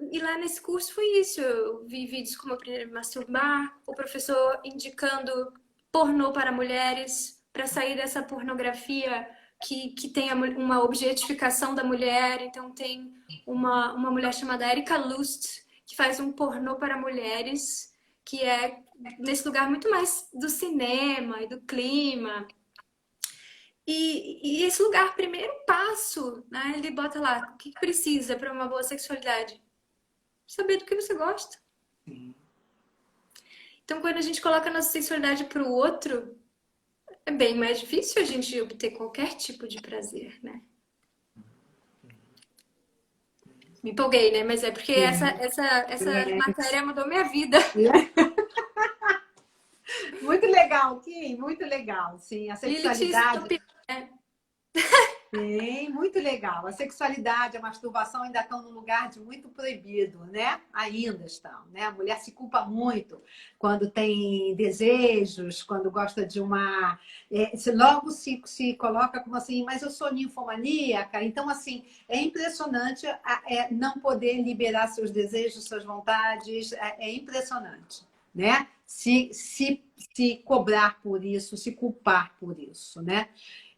E lá nesse curso foi isso. Eu vi vídeos como aprender a me masturbar, o professor indicando pornô para mulheres, para sair dessa pornografia que tem uma objetificação da mulher. Então tem uma mulher chamada Erika Lust, que faz um pornô para mulheres, que é nesse lugar muito mais do cinema e do clima. E esse lugar, primeiro passo, né? Ele bota lá, o que precisa para uma boa sexualidade? Saber do que você gosta. Sim. Então, quando a gente coloca a nossa sexualidade para o outro, é bem mais difícil a gente obter qualquer tipo de prazer, né? Me empolguei, né? Mas é porque essa matéria mudou minha vida. Muito legal, Kim, muito legal. Sim, a sexualidade. Sim, muito legal. A sexualidade, a masturbação ainda estão num lugar de muito proibido, né? Ainda estão, né? A mulher se culpa muito quando tem desejos, quando gosta de uma... logo se coloca como assim, mas eu sou ninfomaníaca. Então, assim, é impressionante não poder liberar seus desejos, suas vontades. É impressionante, né? Se cobrar por isso, se culpar por isso, né?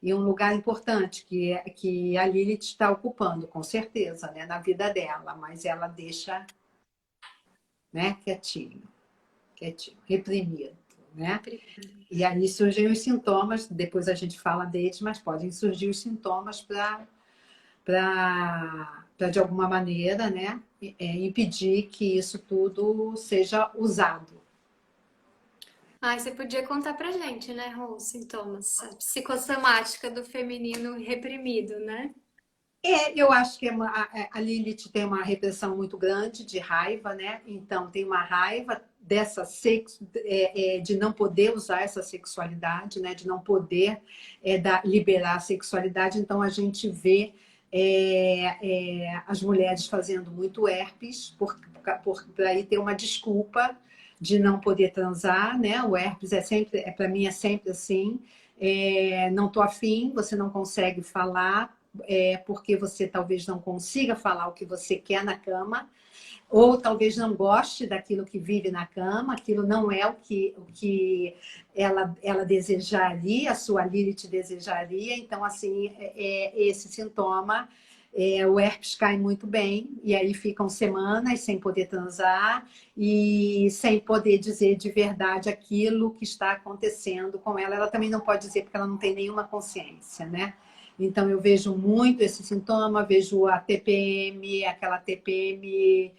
E um lugar importante que a Lilith está ocupando, com certeza, né, na vida dela, mas ela deixa, né, quietinho, reprimido, né? E aí surgem os sintomas, depois a gente fala deles, mas podem surgir os sintomas para de alguma maneira, né, impedir que isso tudo seja usado. Você podia contar pra gente, né, Rô, os sintomas, a psicossomática do feminino reprimido, né? Eu acho que a Lilith tem uma repressão muito grande de raiva, né? Então, tem uma raiva dessa de não poder usar essa sexualidade, né? De não poder liberar a sexualidade. Então, a gente vê as mulheres fazendo muito herpes para aí ter uma desculpa de não poder transar, né? O herpes para mim é sempre assim. Não tô afim, você não consegue falar, porque você talvez não consiga falar o que você quer na cama, ou talvez não goste daquilo que vive na cama, aquilo não é o que ela desejaria, a sua Lilith desejaria. Então, assim, esse sintoma, o herpes cai muito bem, e aí ficam semanas sem poder transar e sem poder dizer de verdade aquilo que está acontecendo com ela. Ela também não pode dizer porque ela não tem nenhuma consciência, né? Então, eu vejo muito esse sintoma, vejo a TPM, aquela TPM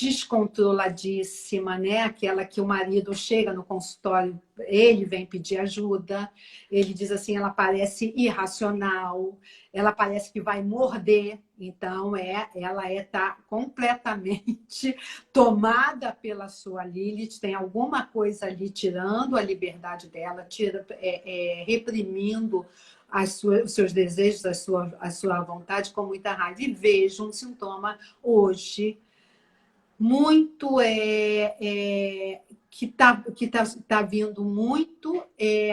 descontroladíssima, né? Aquela que o marido chega no consultório, ele vem pedir ajuda, ele diz assim, ela parece irracional, ela parece que vai morder, então ela tá completamente tomada pela sua Lilith, tem alguma coisa ali tirando a liberdade dela, reprimindo os seus desejos, a sua vontade com muita raiva. E vejo um sintoma hoje muito que tá vindo muito.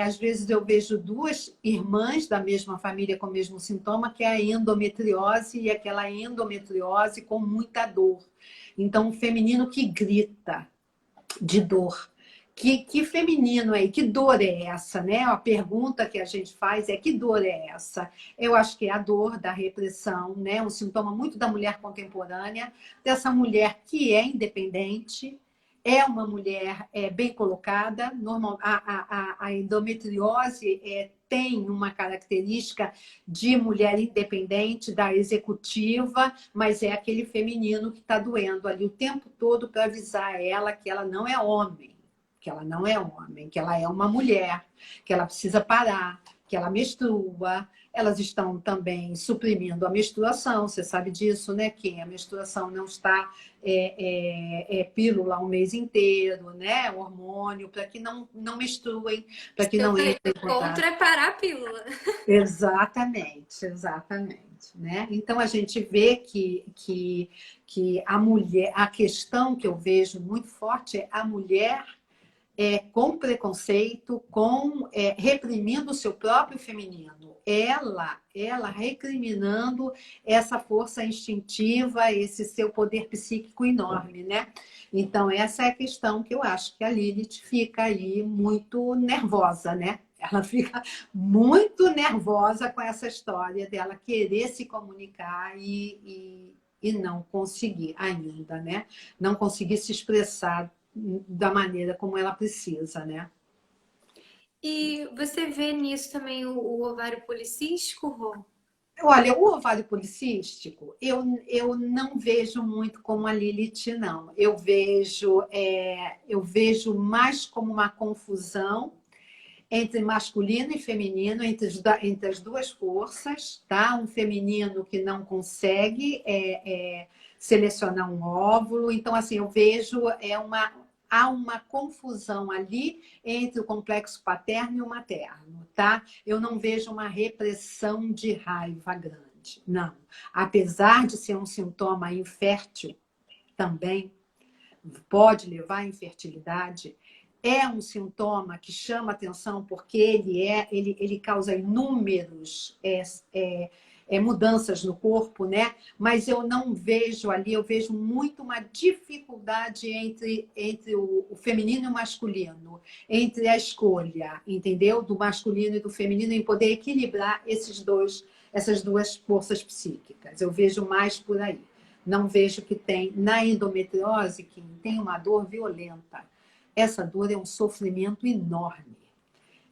Às vezes eu vejo duas irmãs da mesma família com o mesmo sintoma, que é a endometriose, e aquela endometriose com muita dor. Então, um feminino que grita de dor. Que feminino é? Que dor é essa, né? A pergunta que a gente faz é: que dor é essa? Eu acho que é a dor da repressão, né? Um sintoma muito da mulher contemporânea, dessa mulher que é independente, é uma mulher bem colocada. Normal, a endometriose tem uma característica de mulher independente, da executiva, mas é aquele feminino que está doendo ali o tempo todo para avisar ela que ela não é homem, que ela não é homem, que ela é uma mulher, que ela precisa parar, que ela menstrua. Elas estão também suprimindo a menstruação, você sabe disso, né, Kim? A menstruação não está pílula um mês inteiro, né? Hormônio, para que não menstruem, para que Eu não falei, entrem em contato. contra é parar a pílula. Exatamente, exatamente. Né? Então a gente vê que a mulher, a questão que eu vejo muito forte é a mulher com preconceito, reprimindo o seu próprio feminino. Ela recriminando essa força instintiva, esse seu poder psíquico enorme, né? Então, essa é a questão que eu acho que a Lilith fica aí muito nervosa, né? Ela fica muito nervosa com essa história dela querer se comunicar e não conseguir ainda, né? Não conseguir se expressar da maneira como ela precisa, né? E você vê nisso também o ovário policístico, Rô? Olha, o ovário policístico, eu não vejo muito como a Lilith, não. Eu vejo mais como uma confusão entre masculino e feminino, entre as duas forças, tá? Um feminino que não consegue selecionar um óvulo. Então, assim, eu vejo há uma confusão ali entre o complexo paterno e o materno, tá? Eu não vejo uma repressão de raiva grande, não. Apesar de ser um sintoma infértil também, pode levar à infertilidade, é um sintoma que chama atenção porque ele causa inúmeros mudanças no corpo, né? Mas eu não vejo ali, eu vejo muito uma dificuldade entre o feminino e o masculino, entre a escolha, entendeu? Do masculino e do feminino, em poder equilibrar essas duas forças psíquicas. Eu vejo mais por aí. Não vejo que tem, na endometriose, que tem uma dor violenta. Essa dor é um sofrimento enorme.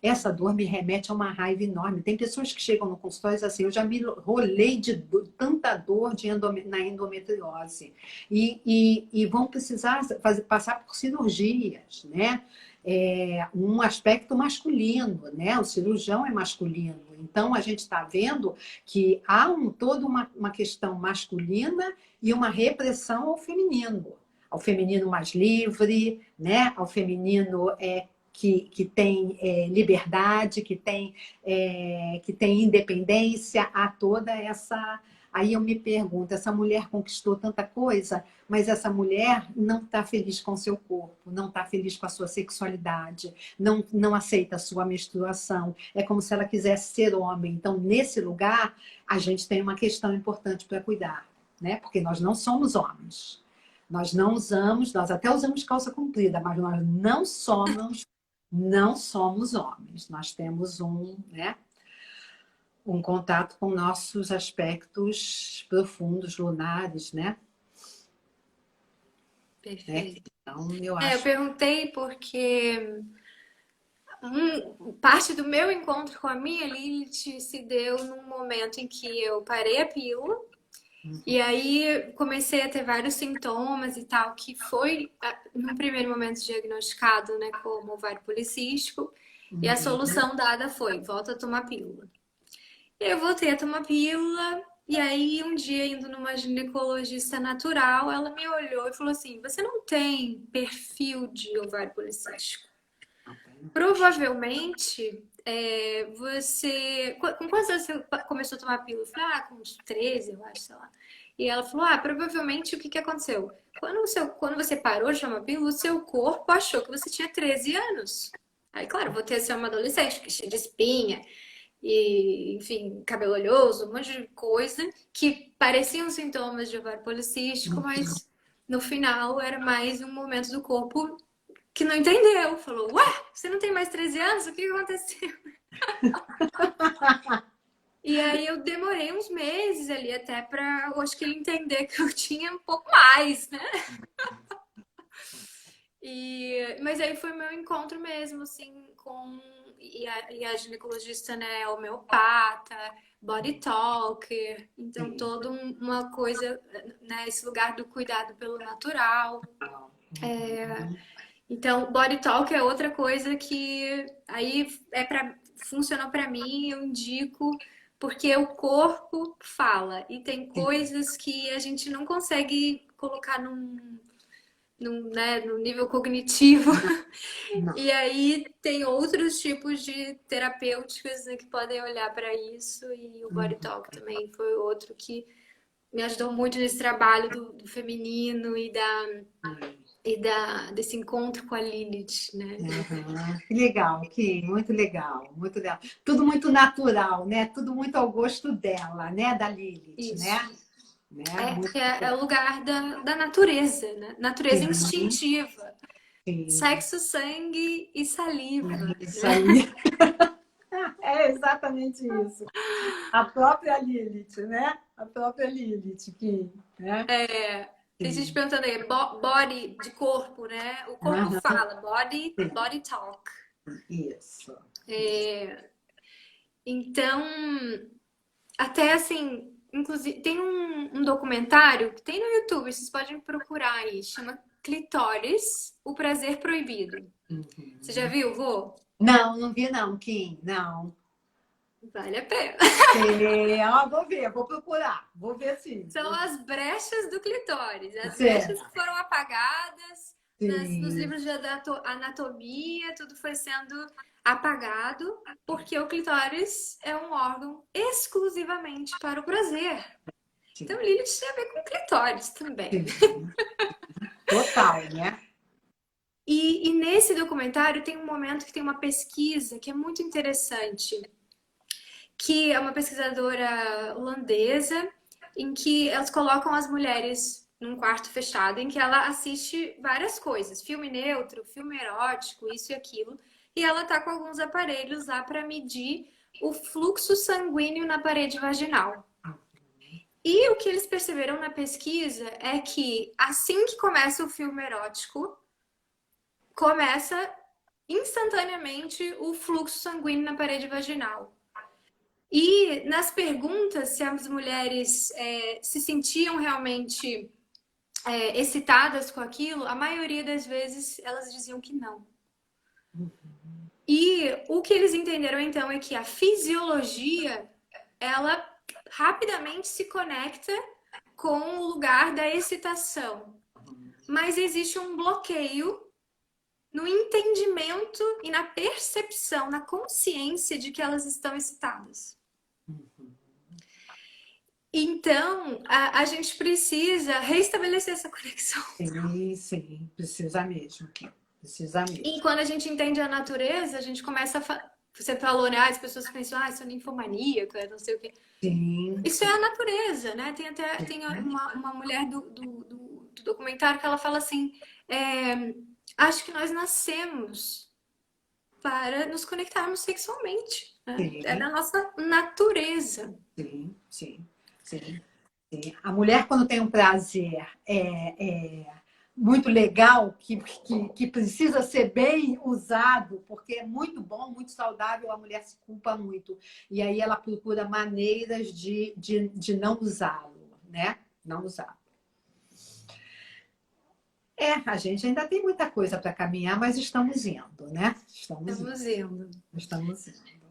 Essa dor me remete a uma raiva enorme. Tem pessoas que chegam no consultório e dizem assim: eu já me rolei de tanta dor na endometriose. E vão precisar passar por cirurgias, né? Um aspecto masculino, né? O cirurgião é masculino. Então, a gente está vendo que há toda uma questão masculina e uma repressão ao feminino mais livre, né? Ao feminino que tem liberdade, que tem independência, a toda essa. Aí eu me pergunto, essa mulher conquistou tanta coisa, mas essa mulher não está feliz com o seu corpo, não está feliz com a sua sexualidade, não aceita a sua menstruação. É como se ela quisesse ser homem. Então, nesse lugar, a gente tem uma questão importante para cuidar, né? Porque nós não somos homens. Nós não usamos, nós até usamos calça comprida, mas nós não somos homens. Nós temos né, um contato com nossos aspectos profundos, lunares, né? Perfeito. Então, eu Eu acho. perguntei porque parte do meu encontro com a minha Lilith se deu num momento em que eu parei a pílula E aí comecei a ter vários sintomas e tal, que foi, no primeiro momento, diagnosticado, né, como ovário policístico. E a solução dada foi, volta a tomar pílula. Eu voltei a tomar pílula, e aí um dia, indo numa ginecologista natural, ela me olhou e falou assim, você não tem perfil de ovário policístico. Provavelmente, você... Com quantos anos você começou a tomar pílula? Eu falei, com uns 13, eu acho, sei lá. E ela falou, provavelmente o que aconteceu? Quando você parou de tomar pílula, o seu corpo achou que você tinha 13 anos. Aí, claro, você ser uma adolescente, cheia de espinha, e, enfim, cabelo oleoso, um monte de coisa que pareciam sintomas de ovário policístico, mas no final era mais um momento do corpo que não entendeu. Falou, ué, você não tem mais 13 anos? O que aconteceu? E aí eu demorei uns meses ali até pra, eu acho que ele entender que eu tinha um pouco mais, né? Mas aí foi meu encontro mesmo, assim, com... E a ginecologista, né, homeopata, body talker, então toda uma coisa, né, esse lugar do cuidado pelo natural. Então, body talk é outra coisa que aí funcionou para mim, eu indico, porque o corpo fala e tem coisas que a gente não consegue colocar né, no nível cognitivo. Não. E aí tem outros tipos de terapêuticas, né, que podem olhar para isso, e o body talk também foi outro que me ajudou muito nesse trabalho do feminino desse encontro com a Lilith, né? Que legal, Kim, muito legal, muito legal. Tudo muito natural, né? Tudo muito ao gosto dela, né? Da Lilith, isso. Né? É o lugar da natureza, né? Natureza instintiva. Sim. Sexo, sangue e saliva. Isso aí. É exatamente isso. A própria Lilith, né? A própria Lilith, Kim, né? Tem gente perguntando aí, body de corpo, né? O corpo fala, body talk. Isso. Então, até assim, inclusive, tem um documentário que tem no YouTube, vocês podem procurar aí, chama Clitóris, o prazer proibido. Você já viu, Vô? Não vi não, Kim, não. Vale a pena. Vou ver, vou procurar, vou ver sim. São as brechas do clitóris, as brechas que foram apagadas nos livros de anatomia, tudo foi sendo apagado, porque o clitóris é um órgão exclusivamente para o prazer. Sim. Então, Lilith tem a ver com clitóris também. Total, né? E nesse documentário tem um momento que tem uma pesquisa que é muito interessante, que é uma pesquisadora holandesa, em que elas colocam as mulheres num quarto fechado, em que ela assiste várias coisas, filme neutro, filme erótico, isso e aquilo, e ela tá com alguns aparelhos lá para medir o fluxo sanguíneo na parede vaginal. E o que eles perceberam na pesquisa é que assim que começa o filme erótico, começa instantaneamente o fluxo sanguíneo na parede vaginal. E nas perguntas se as mulheres se sentiam realmente excitadas com aquilo, a maioria das vezes elas diziam que não. E o que eles entenderam então é que a fisiologia, ela rapidamente se conecta com o lugar da excitação. Mas existe um bloqueio no entendimento e na percepção, na consciência de que elas estão excitadas. Então, a gente precisa restabelecer essa conexão. Sim, precisa mesmo. Precisa mesmo. E quando a gente entende a natureza, a gente começa a... Você falou, né? As pessoas pensam, isso é ninfomaníaca, não sei o quê. Sim. Isso é a natureza, né? Tem uma mulher do documentário que ela fala assim, acho que nós nascemos para nos conectarmos sexualmente. Né? É da nossa natureza. Sim. A mulher, quando tem um prazer muito legal, que precisa ser bem usado, porque é muito bom, muito saudável, a mulher se culpa muito. E aí ela procura maneiras de não usá-lo. né? Não usava. A gente ainda tem muita coisa para caminhar, mas estamos indo, né? Estamos indo. Estamos indo.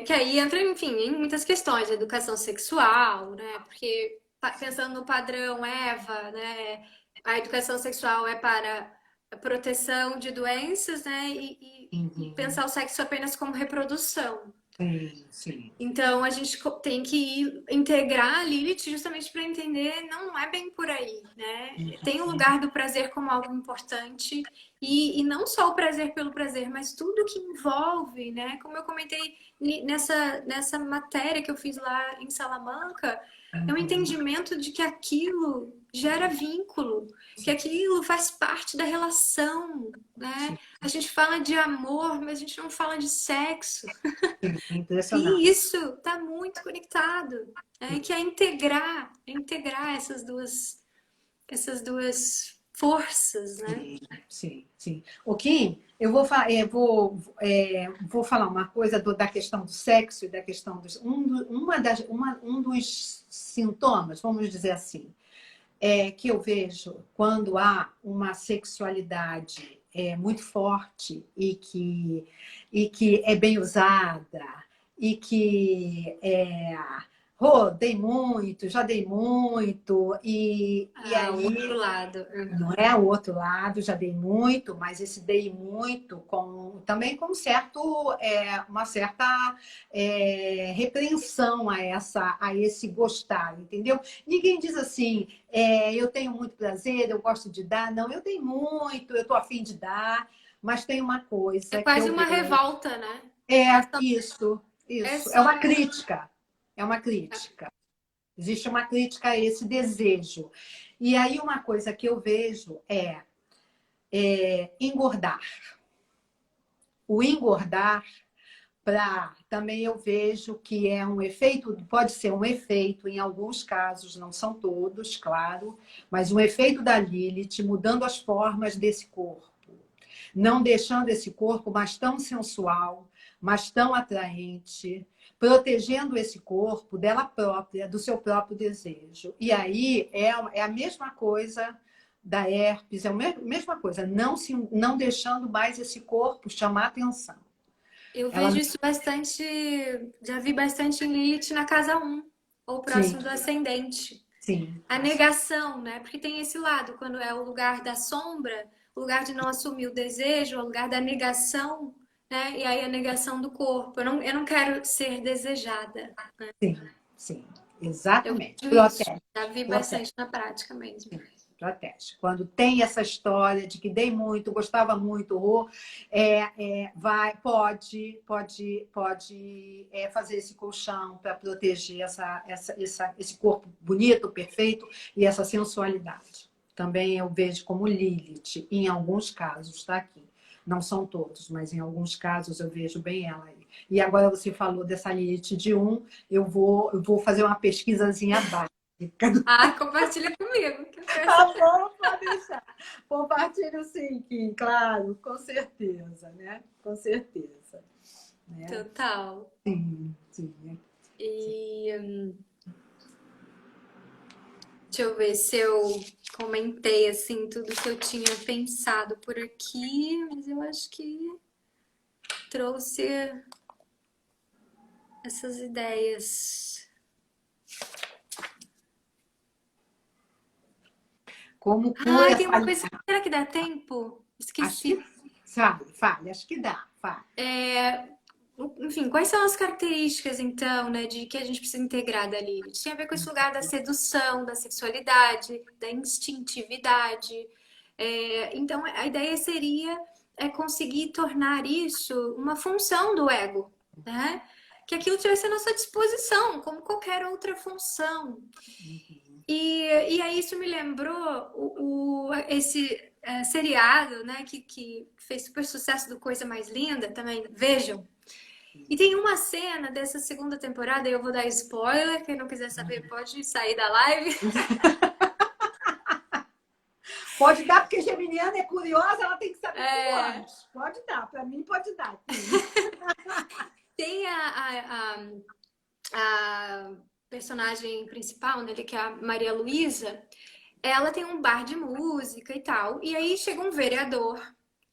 Que aí entra, enfim, em muitas questões, educação sexual, né? Porque pensando no padrão Eva, né? A educação sexual é para a proteção de doenças, né? E pensar o sexo apenas como reprodução. Sim, sim. Então a gente tem que integrar a Lilith justamente para entender, não é bem por aí, né? Tem o lugar do prazer como algo importante e não só o prazer pelo prazer, mas tudo que envolve, né? Como eu comentei nessa matéria que eu fiz lá em Salamanca, é um entendimento de que aquilo gera vínculo, que aquilo faz parte da relação, né? A gente fala de amor, mas a gente não fala de sexo. Impressionante. E isso está muito conectado, né? Que é integrar essas duas forças, né? Sim, sim. O Kim, eu vou falar uma coisa da questão do sexo e da questão dos um dos sintomas, vamos dizer assim, que eu vejo quando há uma sexualidade muito forte e que é bem usada e que já dei muito, e O outro aí lado. não é o outro lado, já dei muito, mas esse dei muito também com uma certa repreensão a esse gostar, entendeu? Ninguém diz assim, eu tenho muito prazer, eu gosto de dar. Não, eu tenho muito, eu estou a fim de dar, mas tem uma É coisa que quase eu uma vejo. revolta, né? Isso, É isso. É só. uma crítica. É uma crítica. Existe uma crítica a esse desejo. E aí uma coisa que eu vejo é engordar. O engordar também eu vejo que é um efeito, pode ser um efeito, em alguns casos, não são todos, claro, mas um efeito da Lilith mudando as formas desse corpo, não deixando esse corpo mais tão sensual, mais tão atraente, protegendo esse corpo dela própria, do seu próprio desejo. E aí é a mesma coisa da herpes, é a mesma coisa, não deixando mais esse corpo chamar atenção. Eu Ela, vejo isso bastante, já vi bastante em Lilith na casa um ou sim, próximo do ascendente. sim, A negação, né? Porque tem esse lado, quando é o lugar da sombra, o lugar de não assumir o desejo, o lugar da negação, né? E aí a negação do corpo. Eu não quero ser desejada. sim, sim, Eu exatamente. vejo isso. Protege, Já vi protege, bastante na prática mesmo. protege. Quando tem essa história de que dei muito, gostava muito, pode fazer esse colchão para proteger esse corpo bonito, perfeito e essa sensualidade. Também eu vejo como Lilith, em alguns casos, tá aqui. Não são todos, mas em alguns casos eu vejo bem ela aí. E agora você falou dessa Lilith de eu vou fazer uma pesquisazinha básica. Compartilha comigo, que eu quero Tá saber. bom, pode deixar. Compartilho sim, Kim, claro, com certeza, né? Com certeza. Né? Total. Sim, sim. E deixa eu ver se eu comentei assim tudo que eu tinha pensado por aqui, mas eu acho que trouxe essas ideias. Como cura Tem essa. uma coisa. Será que dá tempo? Acho Esqueci. que fale, acho que dá, fale. Enfim, quais são as características, então, né, de que a gente precisa integrar da Lilith? Tem a ver com esse lugar da sedução, da sexualidade, da instintividade. Então, a ideia seria conseguir tornar isso uma função do ego, né? Que aquilo tivesse à nossa disposição, como qualquer outra função. E aí isso me lembrou esse seriado, né, que fez super sucesso do Coisa Mais Linda também, vejam. E tem uma cena dessa segunda temporada, e eu vou dar spoiler, quem não quiser saber pode sair da live. Pode dar, porque Geminiana é curiosa, ela tem que saber tudo É, antes. Pode dar, para mim pode dar. tem a personagem principal, né, que é a Maria Luísa, ela tem um bar de música e tal. E aí chega um vereador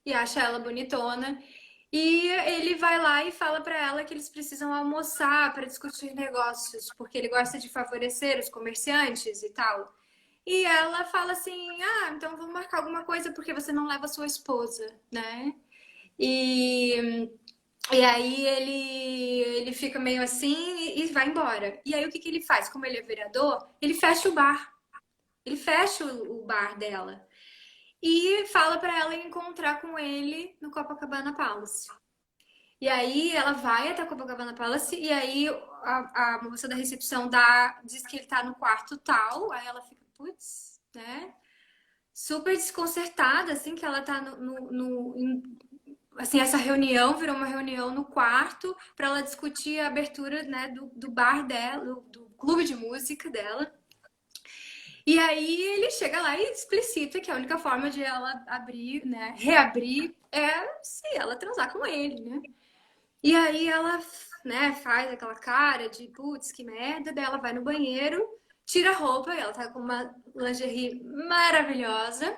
e acha ela bonitona. E ele vai lá e fala para ela que eles precisam almoçar para discutir negócios, porque ele gosta de favorecer os comerciantes e tal. E ela fala assim: ah, então vamos marcar alguma coisa porque você não leva sua esposa, né? E, e aí ele fica meio assim e vai embora. E aí o que que ele faz? Como ele é vereador, ele fecha o bar. Ele fecha o bar dela e fala para ela encontrar com ele no Copacabana Palace. E aí ela vai até a Copacabana Palace e aí a moça da recepção diz que ele tá no quarto tal. Aí ela fica, putz, né? Super desconcertada, assim, que ela tá assim, essa reunião virou uma reunião no quarto para ela discutir a abertura, né, do bar dela, do clube de música dela. E aí ele chega lá e explicita que a única forma de ela abrir, né, reabrir é se ela transar com ele, né? E aí ela, né, faz aquela cara de putz, que merda, daí ela vai no banheiro, tira a roupa, e ela tá com uma lingerie maravilhosa.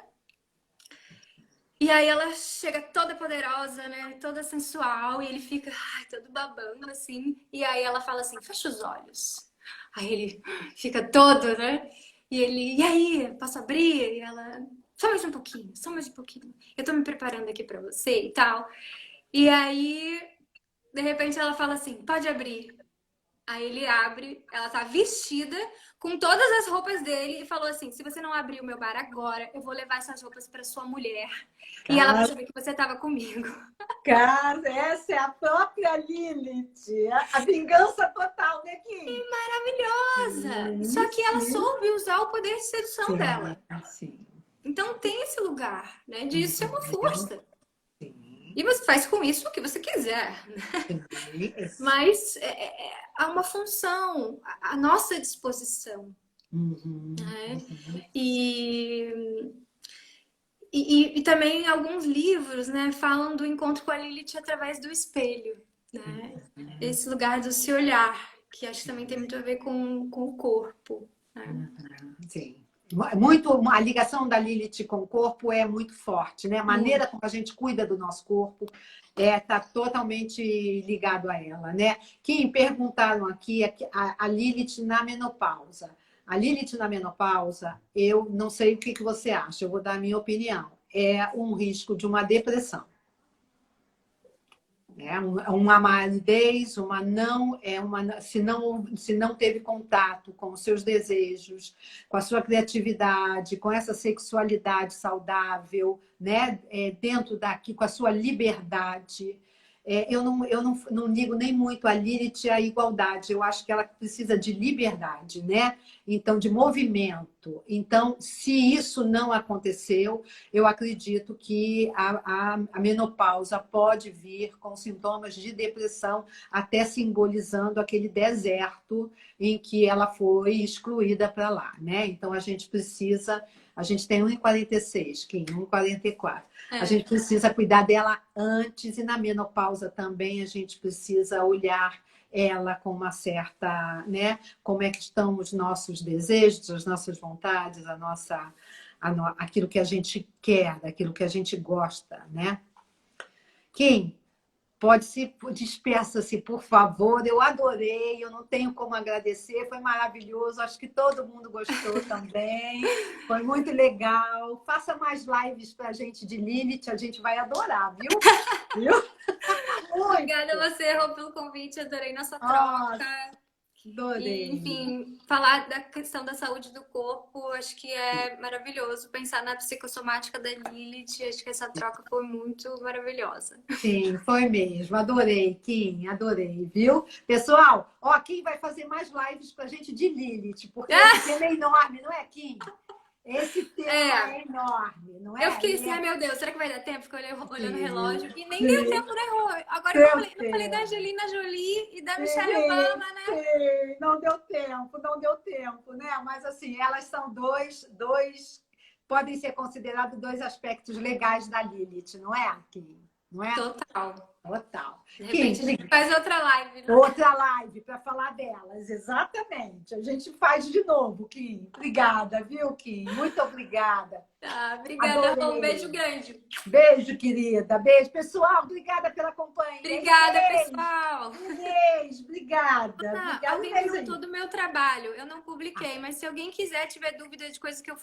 E aí ela chega toda poderosa, né, toda sensual, e ele fica, ai, todo babando assim. E aí ela fala assim: "Fecha os olhos". Aí ele fica todo, né? E aí, posso abrir? E ela, só mais um pouquinho, só mais um pouquinho. Eu tô me preparando aqui pra você e tal. E aí, de repente, ela fala assim: pode abrir. Aí ele abre, ela tá vestida com todas as roupas dele e falou assim: se você não abrir o meu bar agora, eu vou levar essas roupas pra sua mulher. E ela vai Cara, saber que você tava comigo. cara, essa é a própria Lilith. A vingança total, né, Kim? Maravilhosa! Sim, Só que ela sim, soube usar o poder de sedução sim, dela. sim. Então tem esse lugar, né? De ser uma Uhum. força. E Sim, você faz com isso o que você quiser. sim, Mas há uma função, a nossa disposição. uhum, Né? uhum. E, e também alguns livros, né, falam do encontro com a Lilith através do espelho, né? Esse lugar do se olhar, que acho que também tem muito a ver com o corpo. Né? Sim. Muito, a ligação da Lilith com o corpo é muito forte, né? A maneira Muito. como a gente cuida do nosso corpo tá totalmente ligado a ela, né? Quem perguntaram aqui a Lilith na menopausa. A Lilith na menopausa, eu não sei o que que você acha, eu vou dar a minha opinião. É um risco de uma depressão. É uma malidez, uma não, se não teve contato com os seus desejos, com a sua criatividade, com essa sexualidade saudável, né? Dentro daqui, com a sua liberdade. Eu não ligo nem muito a Lilith à igualdade, eu acho que ela precisa de liberdade, né? Então, de movimento. Então, se isso não aconteceu, eu acredito que a menopausa pode vir com sintomas de depressão, até simbolizando aquele deserto em que ela foi excluída para lá, né? Então a gente precisa, a gente tem 1,46, Kim, 1,44. A É. gente precisa cuidar dela antes e na menopausa também a gente precisa olhar ela com uma certa, né? Como é que estão os nossos desejos, as nossas vontades, aquilo que a gente quer, daquilo que a gente gosta, né? Kim, despeça-se, por favor. Eu adorei, eu não tenho como agradecer, foi maravilhoso. Acho que todo mundo gostou também. Foi muito legal. Faça mais lives para a gente de Lilith, a gente vai adorar, viu? Viu? Obrigada Muito. a você, Rô, pelo convite. Adorei nossa Nossa, troca. E, adorei. enfim, falar da questão da saúde do corpo, acho que é maravilhoso. Pensar na psicossomática da Lilith, acho que essa troca foi muito maravilhosa. Sim, foi mesmo. Adorei, Kim, adorei, viu? Pessoal, ó, Kim vai fazer mais lives para a gente de Lilith, porque esse tema é enorme, não é, Kim? Esse tema É, é enorme, não eu é? fiquei assim, ai meu Deus, será que vai dar tempo? Fiquei olhando o Sim, relógio e nem deu sim, tempo, né, Rô? Agora que deu eu falei da tempo. Angelina Jolie e da Michelle Sim, Obama, né? sim, não deu tempo, não deu tempo, né? Mas assim, elas são podem ser considerados dois aspectos legais da Lilith, não é, Kim? não é? Total. Total. De Kim, repente a gente faz outra live, né? outra live para falar delas, exatamente. A gente faz de novo, Kim. Obrigada, viu, Kim? Muito obrigada. Tá, obrigada, Rô. Um Adorei. beijo grande. Beijo, querida. Beijo, pessoal. Obrigada pela companhia. Obrigada, Inês, pessoal. Inês, obrigada. Ah, Obrigada, alguém Inês. perguntou do meu trabalho. Eu não publiquei, mas se alguém quiser, tiver dúvida de coisas que eu